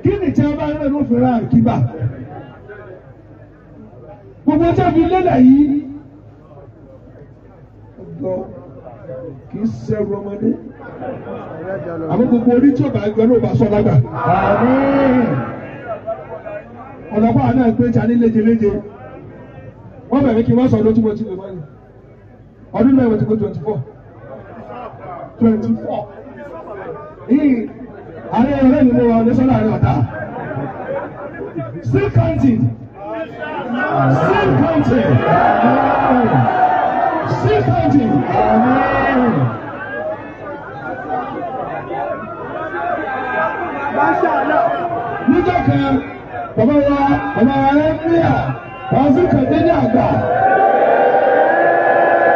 kí ni tí wọ́n bá ń rẹ̀ ló fi ra àkíbà? gbogbo tí a fi lélẹ̀ yìí ọ̀dọ́ kì í ṣẹrù ọmọdé àmọ́ gbogbo orí tí o bá gbẹ ló bá sọ lágbà. ọ̀dọ́pàá náà gbé ta ní léjeléje wọ́n bẹ̀rẹ̀ kí wọ́n sọ ọdún tí mo ti lè wáyé ọdún náà mo ti gbé 24 24. Yìí àárẹ̀ ọ̀rẹ́ mi mo wà ní sọ́nà àárẹ̀ ọ̀tá. Still counting. Still counting. Still counting. Níjọ́ kan, bàbá wa ẹ́míà, wọ́n sì kàdé ní àgbà.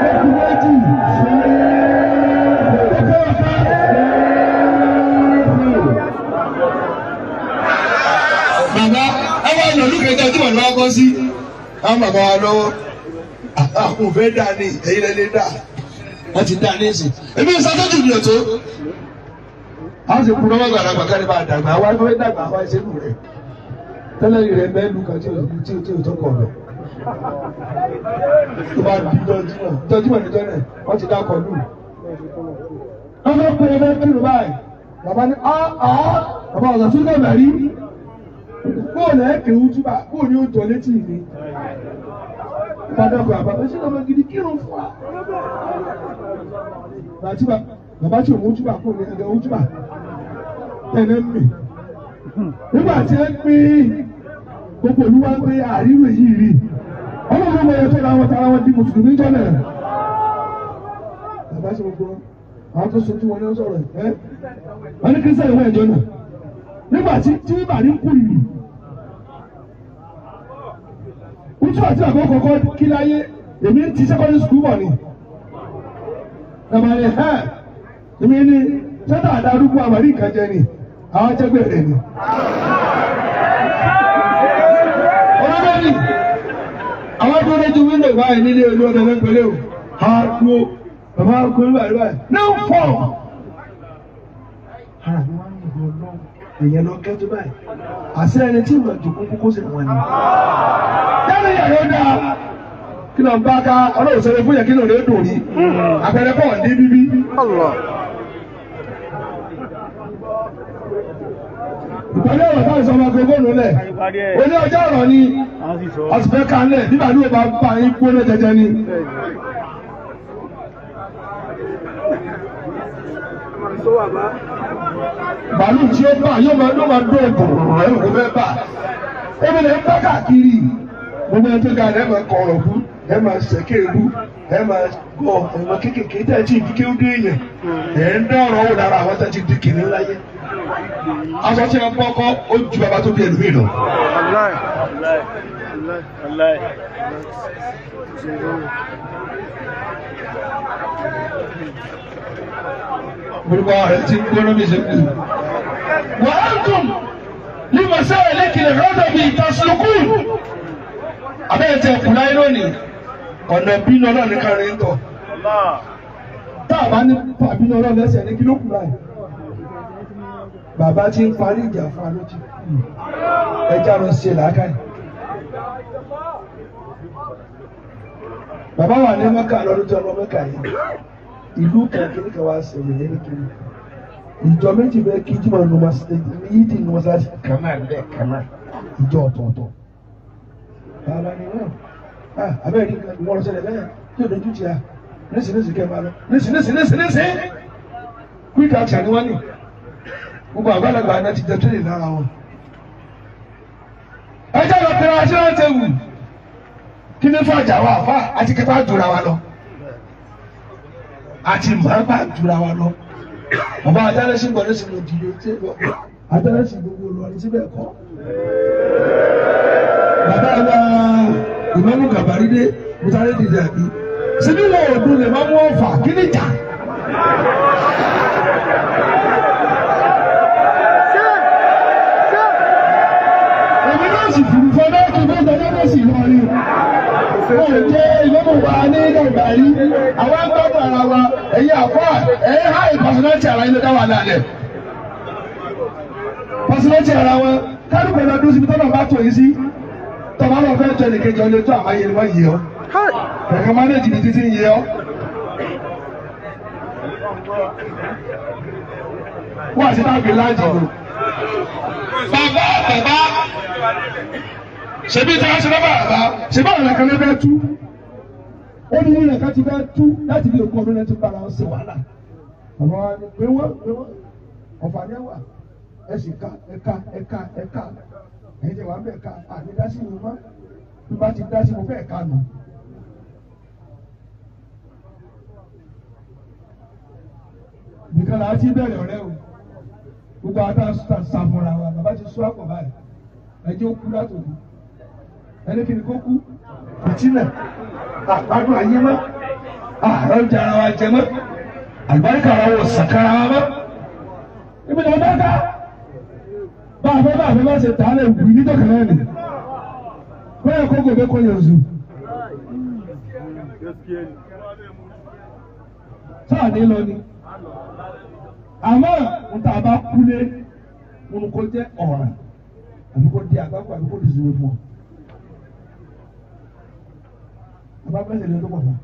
Ọkùnrin méjì. Bàbá, ẹ wá lọ lókè tó tí wọ́n lọ́wọ́ kọ́ sí. Àwọn bàbá wa lọ́wọ́. Àwọn ò fẹ́ dà ní ẹ̀yin lẹ́lẹ́ dà. Wọ́n ti dà ní ìsìn. Èmi ń sátọ́jú ní ọ̀tọ̀. Àwọn sì kúrò wọ́n gbàdàgbà kárí bá dàgbà. Àwọn ẹgbẹ́ dàgbà àwọn ìṣèlú rẹ̀. Tẹ́lẹ̀ rẹ̀ mẹ́lú kan tí ò tọkọ̀ rẹ̀. Tó bá di dọ́júmọ̀ níjọ́ náà, wọ́n ti dákọ̀ lù. Wọ́n fẹ́ pé ẹgbẹ́ kírun báyìí. Bàbá ní bàbá ọ̀sán tó dàgbà rí. Bóòlù ẹ̀kẹ́ ojúbà, bóòlù ó jọ létí mi. Bàdàgbà bàbá ṣe lọ́mọ gidi kírun fún wa. Bàbá tí òun ojúbà kò ní ẹgbẹ́ ojúbà. Ẹ̀nà mi. Nígbà tí ẹ gbé gbogbo olúwa gbé àríwò yìí rí. Ọlọ́run mọ̀ ẹ̀ tó ra wọn tara wọn di mùsùlùmí jọ náà. Bàbá ṣe gbogbo àwọn tó sojú wọn ní ọ̀sọ̀rọ̀ ẹ̀. Wọ́n ní kírísítà ìwé ẹ̀jọ́ náà. Nígbà tí bàrí ń kú ìlú. Ojú àti àgọ́ kọ̀ọ̀kan kí láyé èmi ti secondary school bọ̀ ni. Bàbá rẹ̀ èmi ní sẹ́tà àdárúkú àmàrí nǹkan jẹ ni àwọn jẹ́gbẹ̀ rẹ̀ ni. Ọlọ́dọ́ ni àwọn tó lójú wíńdò báyìí nílé olú ọ̀dọ̀ lẹ́gbẹ̀lẹ́ o. Àgbo bàbá àgbo ní báyìí báyìí. Náà fọ̀. Ara mi wá ń gbọ́ lọ́wọ́. Èèyàn lọ kẹ́ tó báyìí. Àṣẹ ẹni tí ìmọ̀ ìjòkó kókó sí wọn ni. Yẹ́nì yẹn ló dáa. Kí ló ń bá ká ọlọ́run sọ̀rọ̀ fún yẹn kí ló lè dùn ní. Àpẹẹrẹ pọ̀ ní bíbí. Ìpàdé ọ̀rọ̀ táwọn sọ ọmọ gbogbo lẹ̀. Oní ọjọ́ ọ̀rọ̀ ni ọ̀sùnfẹ́ kan lẹ̀ nígbà tí ó bá bá yín gbóná jẹjẹ ni. Bàálù tí ó bá yóò máa dún ògùn ẹ̀rù kó fẹ́ bà. Ebi lè ń bá káàkiri. Gbogbo ẹni tó ga ẹ̀ máa kọ̀ ọ̀rọ̀ fún, ẹ̀ máa ṣẹ̀kẹ́ ìlú, ẹ̀ máa gbọ́ ẹ̀wọ̀n kéékèèké tẹ̀ tí ìdíkẹ́ ó dé yẹn. Ẹ̀ ń dá ọ̀rọ̀ wò lára àwọn tẹ̀ ti di kìnìún láyé. Aṣọ tí wọ́n bọ́ kọ́ ó ju bàbá tó bí ẹlòmíì lọ. Gbogbo ààrẹ ti ń gbóná mi ṣe kú. Wàá dùn ní màsáyà lẹ́kìlẹ̀ rọ́dọ̀ bíi ìtàsílùkù. Abẹ́rẹ́ tẹ kù láyé lónìí, ọ̀nà bínú ọlọ́ọ̀ni kárí ń tọ̀. Tá a bá ní bínú ọlọ́ọ̀ni ẹsẹ̀ ní kí ló kù láyé. Bàbá tí ń parí ìjà fún wa ló ti kú. Ẹja lọ ṣe làákàyè. Bàbá wà ní Mẹ́kà lọ́dún tí ọlọ́ Mẹ́kà yìí. Ìlú kẹ̀kẹ́ kan wá ṣẹlẹ̀ lẹ́nu kiri. Ìjọ méjì bẹ́ẹ̀ kí Jímọ̀ yìí di nùmọ̀sáàsì kàmáà lẹ́ẹ̀ kàmáà. Ìjọ ọ̀tọ̀ọ̀tọ̀. Bàbá ni wọ́n abẹ́rẹ́ ìwọ́n lọ sẹ́lẹ̀ bẹ́ẹ̀ tí o dojú ti a nísìnyísìn kẹ́ máa lọ nísìnyísìn quick action ni wọ́n ní gbogbo àgbàlagbà náà ti jẹ tó lè lára wọn. Ẹjẹ́ lọ pẹ̀lú àti láti wù kí ní fàjà wà fà àti kẹfà jura wa lọ àti màgbà jura wa lọ. Bàbá Adárẹ́sí gbọ́dọ̀ sí lọ dìde tí Adárẹ́sí gbogbo olùwàrí síbẹ̀ kọ́. Bàbá wa ìmọ̀mú Gàbárídé Mùsàlẹ̀ dìde àbí. Síbí wọn ò dún lè má mú ọ̀fà kí ní jà. Èmi náà sì fìrù fún ọdún tó gbọ́dọ̀ lọ́dọ̀ sí lọ́rí. Wọ́n ò jẹ́ ìmọ̀mú wa ní Gàbárí. Àwọn agbọ́dọ̀ ara wa ẹ̀yin àfọ́ ẹ̀yin háì pàṣẹlẹ́tì ara yín ló dá wà lálẹ́. Pàṣẹlẹ́tì ara wọn kálukú ẹ̀rọ dúró síbi tọ́lọ̀ bá tò yín sí. Tọ́ba lọ fẹ́ jẹ nìkejì ọlẹ́ tó àmáyé ni wọ́n yé ọ. Ẹ̀ka máa lè jìnnì títí yé ọ. Wọ́n àti táàbì láǹjì lò. Bàbá ṣebí tí wọ́n ṣe lọ́ba bàbá ṣebí àwọn ẹ̀ka ló fẹ́ tú. Ó ní ilẹ̀ ká ti fẹ́ tú láti bí òkú ọdún náà ti bára wọn ṣe wàhálà. àwọn wa ni pé wọ́n ọ̀fà ni wà ẹ sì ká ẹ̀ka ẹ̀yin tí wà ń bẹ̀ ká àní dá sí mi mọ́ bí bá ti dá sí mo fẹ́ ká nù. nìkan là á ti bẹ̀rẹ̀ ọ̀rẹ́ o gbogbo àwọn táwọn sàmúra wa bàbá ti sọ àpò báyìí ẹjẹ́ ó kú látòkù ẹni kìíní kó kú ìtìlẹ̀ àgbàdo ayé mọ́ ọjà ara wa jẹ mọ́ àgbáríkà ara wò sàkàrà wa mọ́ ibi tí wọ́n bá ká bá a fẹ́ bá ṣe tààlẹ̀ wù ní dọ́kẹ̀lẹ́ ni bẹ́ẹ̀ kó gòbé kó yẹ zù sáà ní lọ ni àmọ́ nta bá kúlé wọn kò jẹ́ ọ̀ràn àbí kò di àgbákò àbí kò di zùwé fún ọ. Bàbá bẹ́ẹ̀ lè lọ́kọ̀ fún.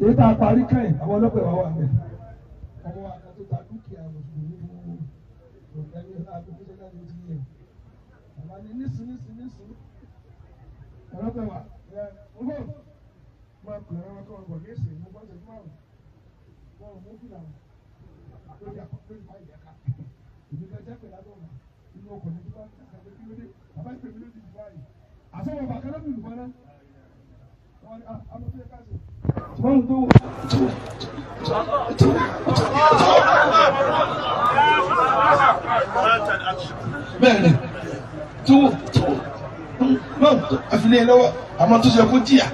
Èyí tá a parí kẹ́yìn àwọn ọlọ́pàá ìwà wà bẹ́ẹ̀. Ọmọ wa kan tó ta dúkìá mùsùlùmí fún òkèlè àgbẹ̀fẹ́ náà ló ti yẹ. Bàbá ní nísìn. Ọlọ́pàá ìwà ẹ̀ ọgbọ́n máa pè é wọn kọ́ ọgbọ̀n ní ìsìn mo bá ṣe fún àwọn. Wọ́n ò mú fìlà lórí àkọ́kọ́ ìfà ìyẹ́ká. Èmi kan jẹ́ pẹ̀lú àdó ọ̀la inú ọkọ̀ ní bíbá àgbẹ̀ kí ló dé bàbá ìpè mí ló ti dùbà yìí. Àsọ̀rọ̀ bàkà ló ti dùbà náà. Wọ́n ní àmọ́ tó yẹ ká ṣe. Ṣùgbọ́n tó bẹ́ẹ̀ni tó àfilẹ̀ lọ́wọ́ àmọ́ tó ṣe kó jìyà.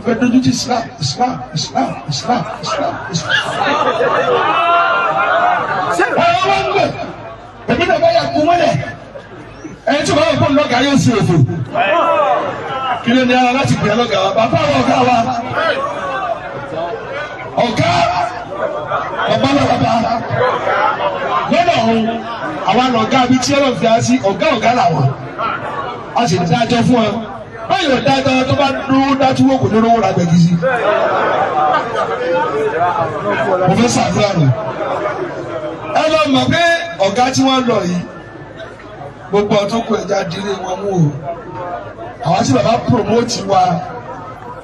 Fẹ́ dojú ti Islam. Ọ̀rọ̀ wọn gbẹ̀, èmi náà bá yà kú mọ́lẹ̀. Ẹni tí o bá wà fún lọ́gàá yóò ṣe òfò. Kí ló ní ara láti gbìyànjú lọ́gàá wa? Bàbá wa ọ̀gá wa. Ọ̀gá bàbá lọ́dọ̀ ọ̀hún àwọn ọ̀gá bíi tí ọlọ́run fi á sí ọ̀gá làwọn. A sì dájọ́ fún ọ. Báyọ̀ dáadáa tó bá dúró dátúwò kò ní rówó ra gbẹ̀gì sí. Mo fẹ́ ṣàdúrà nù. Ẹ lọ mọ̀ pé ọ̀gá tí wọ́n lọ yìí gbogbo ọtún kọ ẹja dílé wọn mú o. Àwọn tí bàbá promote wa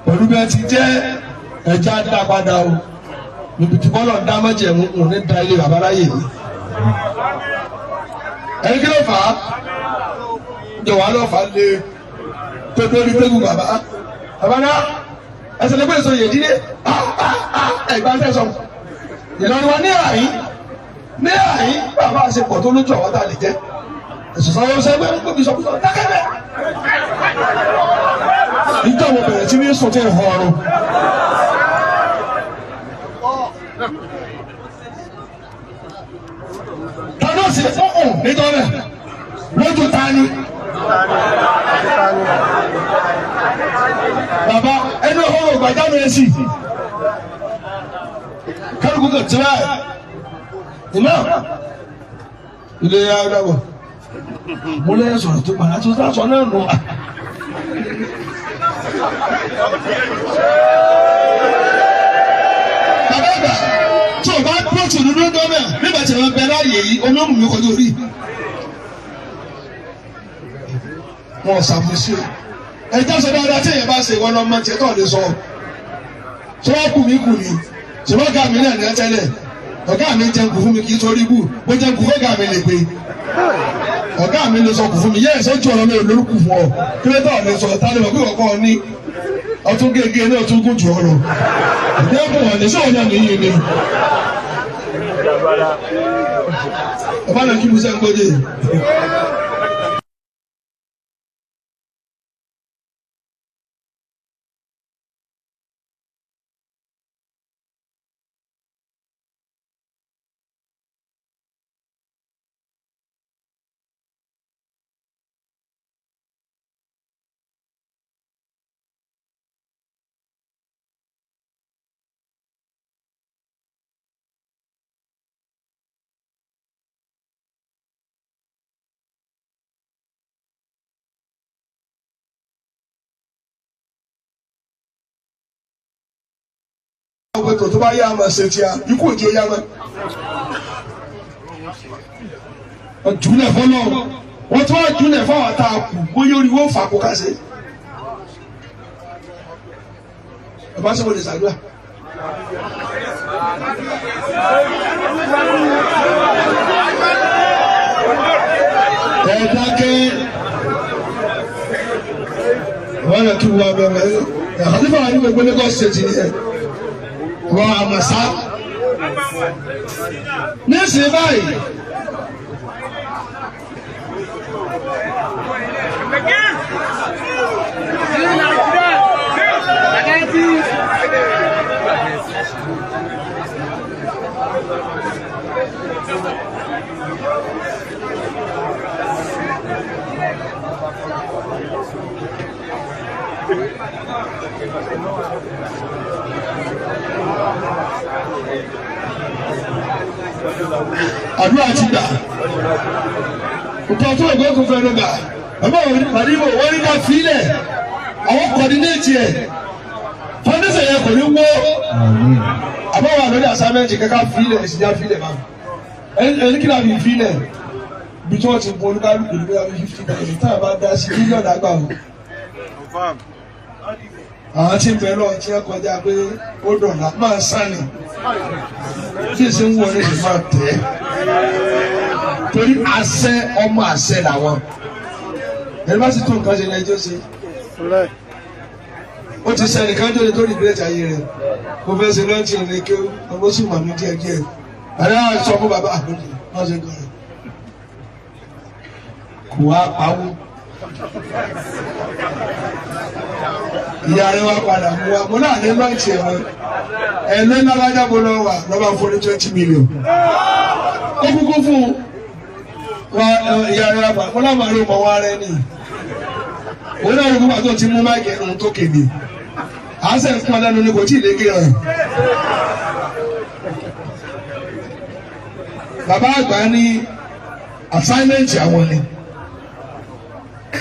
pẹ̀lú bí wọ́n ti jẹ́ ẹja dá padà o. Níbi tí bọ́lọ̀ ń dá mọ́jẹ̀mú kò ní da ilé bàbá láyè mi. Ẹni kí ló fà á? Ǹjẹ́ wàá lọ fà á lé lórí tẹ́gùn bàbá náà ẹsẹ̀ lè gbèsò yèdílé ẹ̀gbá tẹ̀sán Ìlọrin wa ní àyín bàbá àṣepọ̀ tó lójú àwọn tá a lè jẹ́ ẹ̀sùn sáwọn ọ̀sẹ̀ ẹgbẹ́ ń gbóbi sọ̀kúsọ̀ dákẹ́bẹ̀ nígbà wo bẹ̀rẹ̀ tí ní sùn tí ń họ ọrùn. tọ́jú sí ọ̀hún nítorí lójú ta ni. Bàbá ẹni ọ̀hún ọ̀gbàjá mi ẹ̀ sí kálukú kan tìrá ẹ̀ ìmọ̀ ilé ya dàbọ̀ mo lè sọ̀rọ̀ tó padà tó sọ náà nù. Bàbá àgbà tí o bá pọ̀tù nínú gọ́ọ̀mẹ̀ nígbà tí wọ́n bẹ láàyè yìí olóòmù mi kọjú orí. Wọ́n ṣàmùsí o. Ẹjọ́ sọ dáadáa tí èèyàn bá ṣe ìwọ lọ́mọ tiẹ̀ tó lè sọ. Ṣé wọ́n kù mí ṣé wọ́n ọ̀gá mi náà ní ẹ́tẹ́lẹ̀? Ọ̀gá mi jẹun kù fún mi kì í torí bù. Mo jẹun kù fún ọ̀gá mi lè pe. Ọ̀gá mi lè sọ kù fún mi. Yẹ́ ẹ̀sọ́ ju ọ̀rọ̀ mi ò lórúkú fún ọ. Kílódé lè sọ tálẹ̀ mọ̀ pé ọ̀kọ́ ní ọtún gègé náà tún gùn jù ọ̀rọ̀. Ìdẹ́kùn wọn lè sọ ọ̀nà nìyí ni. Ọba náà kí Musa ń gbọ́dé. Ọgbẹ́ tó bá yá àmọ́ ṣe tí a ikú òjì ó yá mọ́. Ọ̀júnlẹ̀ fọlọ́ wọ́n tún wá júnlẹ̀ fáwọn tá a kù bóyá orí wọ́n fà kó ká ṣe. bàbá sọ wọlé sàdúrà. Ẹ dákẹ́ wọ́n lè tún wọ́n bẹ̀rẹ̀ ẹ̀ àdìbò àwọn ìwé gbólé kọ́ ṣètì ni ẹ̀ wọ́n àmàṣá ní ìsìn báyìí. Àdúrà ti gbà nǹkan tó ìgbẹ́ kò fẹ́ ló gbà bàbá àdìbò wọ́n ní ká fílẹ̀ àwọn kọ́dínéètì ẹ̀ fọ́ndẹ́sẹ̀ yẹn kò ní wó àbáwọ̀ àlọ́dẹ àsámẹ́ǹtì kẹ́kẹ́ fílẹ̀ ìsìnjà fílẹ̀ máa ẹni kí láàbì fílẹ̀ bí tí wọ́n ti bọ́ olúkálùkù ní bóyá 50,000 táwọn bá dá sí mílíọ̀nù àgbà o. Àwọn tí ń bẹ lọ tí wọ́n kọjá pé ó dọ̀là máa sánni tí èsì ń wọlé sì máa tẹ̀ ẹ́ torí àṣẹ ọmọ àṣẹ làwọn ẹni bá sì tó nǹkan ṣe ní ẹjọ́ ṣe ó ti sẹ́ni ká tó lè tó rìgírẹ́tì ayé rẹ̀ mo fẹ́ ṣe lọ́ọ̀tì ní kí ọmọ sì mà mí díẹ̀díẹ̀ àdá sọ fún bàbá àbúrò náà ṣe gan rẹ̀ kò wá pawó ìyá rẹ̀ wá padà mú wa mo náà ní lọ́ọ̀tì ẹ̀wọ̀n ẹ̀lẹ́ lábájá mo lọ wà lọ́ba fún ní 20 million ó kúkú fún wa ìyá rẹ̀ wá padà mo náà máa rí ọmọ wa rẹ̀ ni òun náà rí kúkú àti òtí mú máìkì ẹnu tó kéde à ń sẹ́ fún ọ lẹ́nu ní kò tí ì lé gé rẹ̀. Bàbá àgbà ní assignment àwọn ni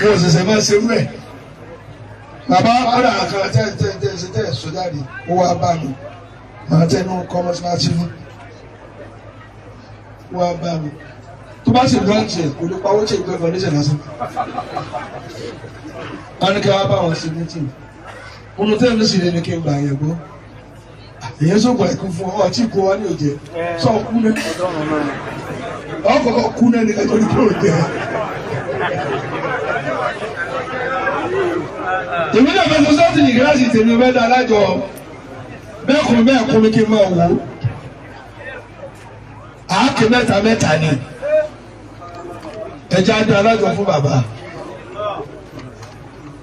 wọn ò ṣẹ̀ṣẹ̀ máa ṣe rú ẹ̀. Bàbá ọ̀dà àkàrà tẹ́ sọ́jáde ó wá bá mi màá tẹnu kọ́mọ́síláṣí fún wá bá mi tó bá ṣe lọ́ọ̀tì ẹ̀ kò lè pa owó tí ìgbẹ́ foundation lásán. Wọ́n ní kí wọ́n bá wọn sí meeting olú tẹ́lẹ̀ sì lè ní kí n gbà yẹn gbọ́ èyí sọ̀gbà ẹ̀kú fún ọ tí kò wá ní òjẹ́ sọ kú ní ọkọ̀ kú náà ní ẹjọ́ ní kí òjẹ́. Èmi náà fẹ́ sọ́sọ́tì ní gíláàsì tèmi mẹ́ta alájọ bẹ́ẹ̀ kún mi kí n máa wò ó àáké mẹ́ta ni ẹja dé alájọ fún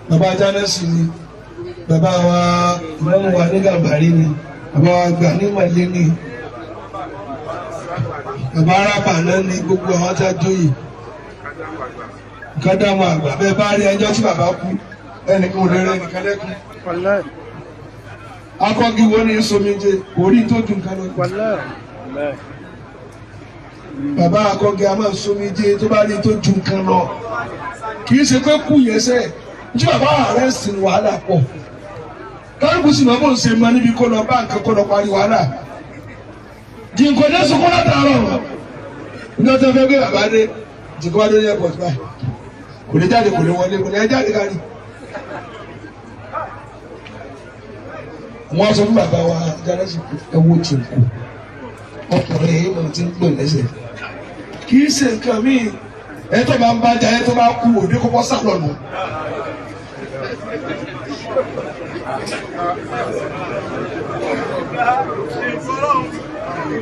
bàbá Jánẹ́sì ni bàbá wa ìmọ̀mù wa ní Gàmbàrí ni bàbá wa gbà ní Màlẹ́ ni bàbá arábà náà ni gbogbo àwọn tá a jóyè nǹkan dáhùn àgbà bẹ́ẹ̀ bá rí ẹjọ́ tí bàbá kú ẹnìkan ò rẹ́rẹ́ nìkan lẹ́kùn akọ́gi wo ni sọmíje orí tó ju nǹkan lọ. Bàbá akọ́gi a máa sọmíje tó bá rí tó ju nǹkan lọ kì í ṣe pé kú yẹn sẹ́ẹ̀ tí bàbá rẹ̀ sì ń wàhálà pọ̀ kálukú sì máa bó ń ṣe máa níbi kó lọ bá nǹkan kó lọ parí wàhálà jìnkò dé sunkún látàárọ̀ ní ọjọ́ fẹ́ gbé bàbá dé jìnkò wá dé ní airport báyìí kò lè jáde kò lè wọlé kò lè jáde kárí. Wọ́n sọ fún bàbá wa Jánẹ́sì ẹ̀wọ̀ jìnkò ọkùnrin èyí mọ̀ tí ń gbò lẹ́sẹ̀ kì í ṣe nǹkan míì ẹ tó bá ń bá jà ẹ tó bá kú òde kọ́kọ́ sálọ̀nù.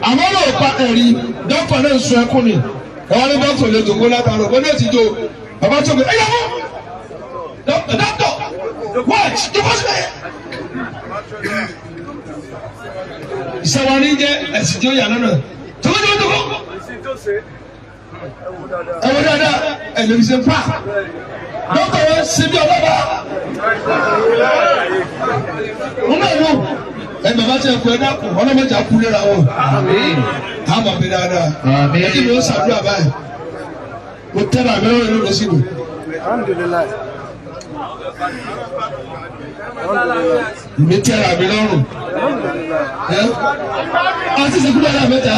Àmọ́ náà pa ẹ̀rí dọ́kítà náà ń sun ẹkún ni ẹ̀wọ́n ní dọ́kítà lè dògbò látàrọ̀ bọ́dé ti jó bàbá tó gbé ẹ̀yà fún dọ́kítà wáàtí tó kọ́ sílẹ̀ yẹn. Ìṣẹ̀wọ̀n ní jẹ́ ẹ̀sìn tí ó yà lọ́nà tó kọ́. Ẹ̀wọ̀ dáadáa ẹ̀lẹ́bí ṣe fà dọ́kítà wọn ṣe bí ọlọ́ba. Wọ́n náà lò bàbá tẹ ẹ̀kọ́ ẹ̀dá kù ọlọ́mọdé àkú lera wọn. Àmọ̀ mi dáadáa. Ẹ̀dí mi ó ṣàdúrà báyìí. Mo tẹ́lẹ̀ àmì ọ̀rọ̀ ìlú lọ sí mi. Mi tẹ́lẹ̀ àmì lọ́rùn. Àti ìsìnkú dáadáa mẹ́ta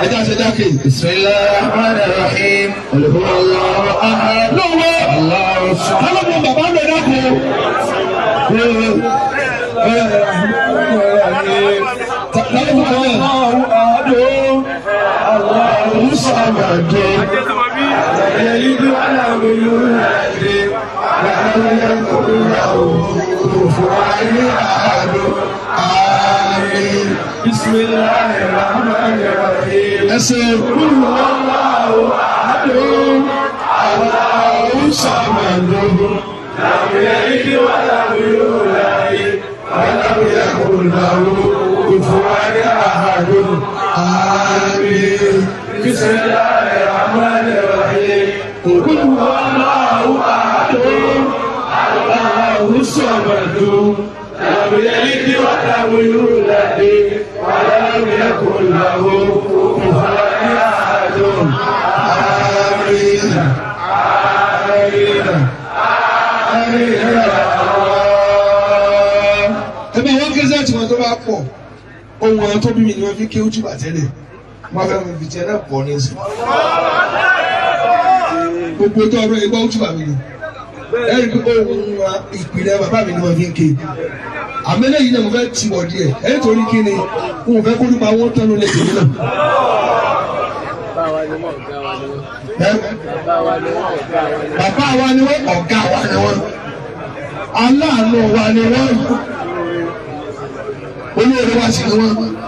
ẹ̀dá ṣe dákè. Bismillahirrahmanirrahim. Allahu akbar. Lọ́wọ́ ọlọ́mọ bàbá mi dákú. صمد يلد ولم يولد ولم يكن له كفوا أحد آمين بسم الله الرحمن الرحيم قل هو الله أحد الله صمد لم يلد ولم يولد ولم يكن له كفوا أحد آمين بسم الله الرحمن الرحيم قل هو الله أحد الله الصمد لم يلد ولم يولد ولم يكن له كفوا أحد آمين آمين آمين ẹbí wọn kẹsẹ tí wọn tó bá pọ̀ ohun àwọn tó bí mi ni wọn fi ké ojú bàtẹ́lẹ̀ wọn fẹ́ẹ́ fi tiẹ̀ náà pọ̀ ní ẹsẹ̀ gbogbo tó ọ̀rọ̀ ẹgbẹ́ ojú bàmí ni ẹ̀rí pé ohun ìpìlẹ̀ bàbá mi ni wọn fi ń ké àmẹ́lẹ́ yìí náà mo fẹ́ ti wọ̀ díẹ̀ ẹ̀rí torí kí ni wọn fẹ́ kó nípa wọn tọ́nu lè tèmi náà. Bàbá wa ni wọ́n ọ̀gá wa ni wọ́n aláàánú wa ni wọ́n olóore wa sì ni wọ́n.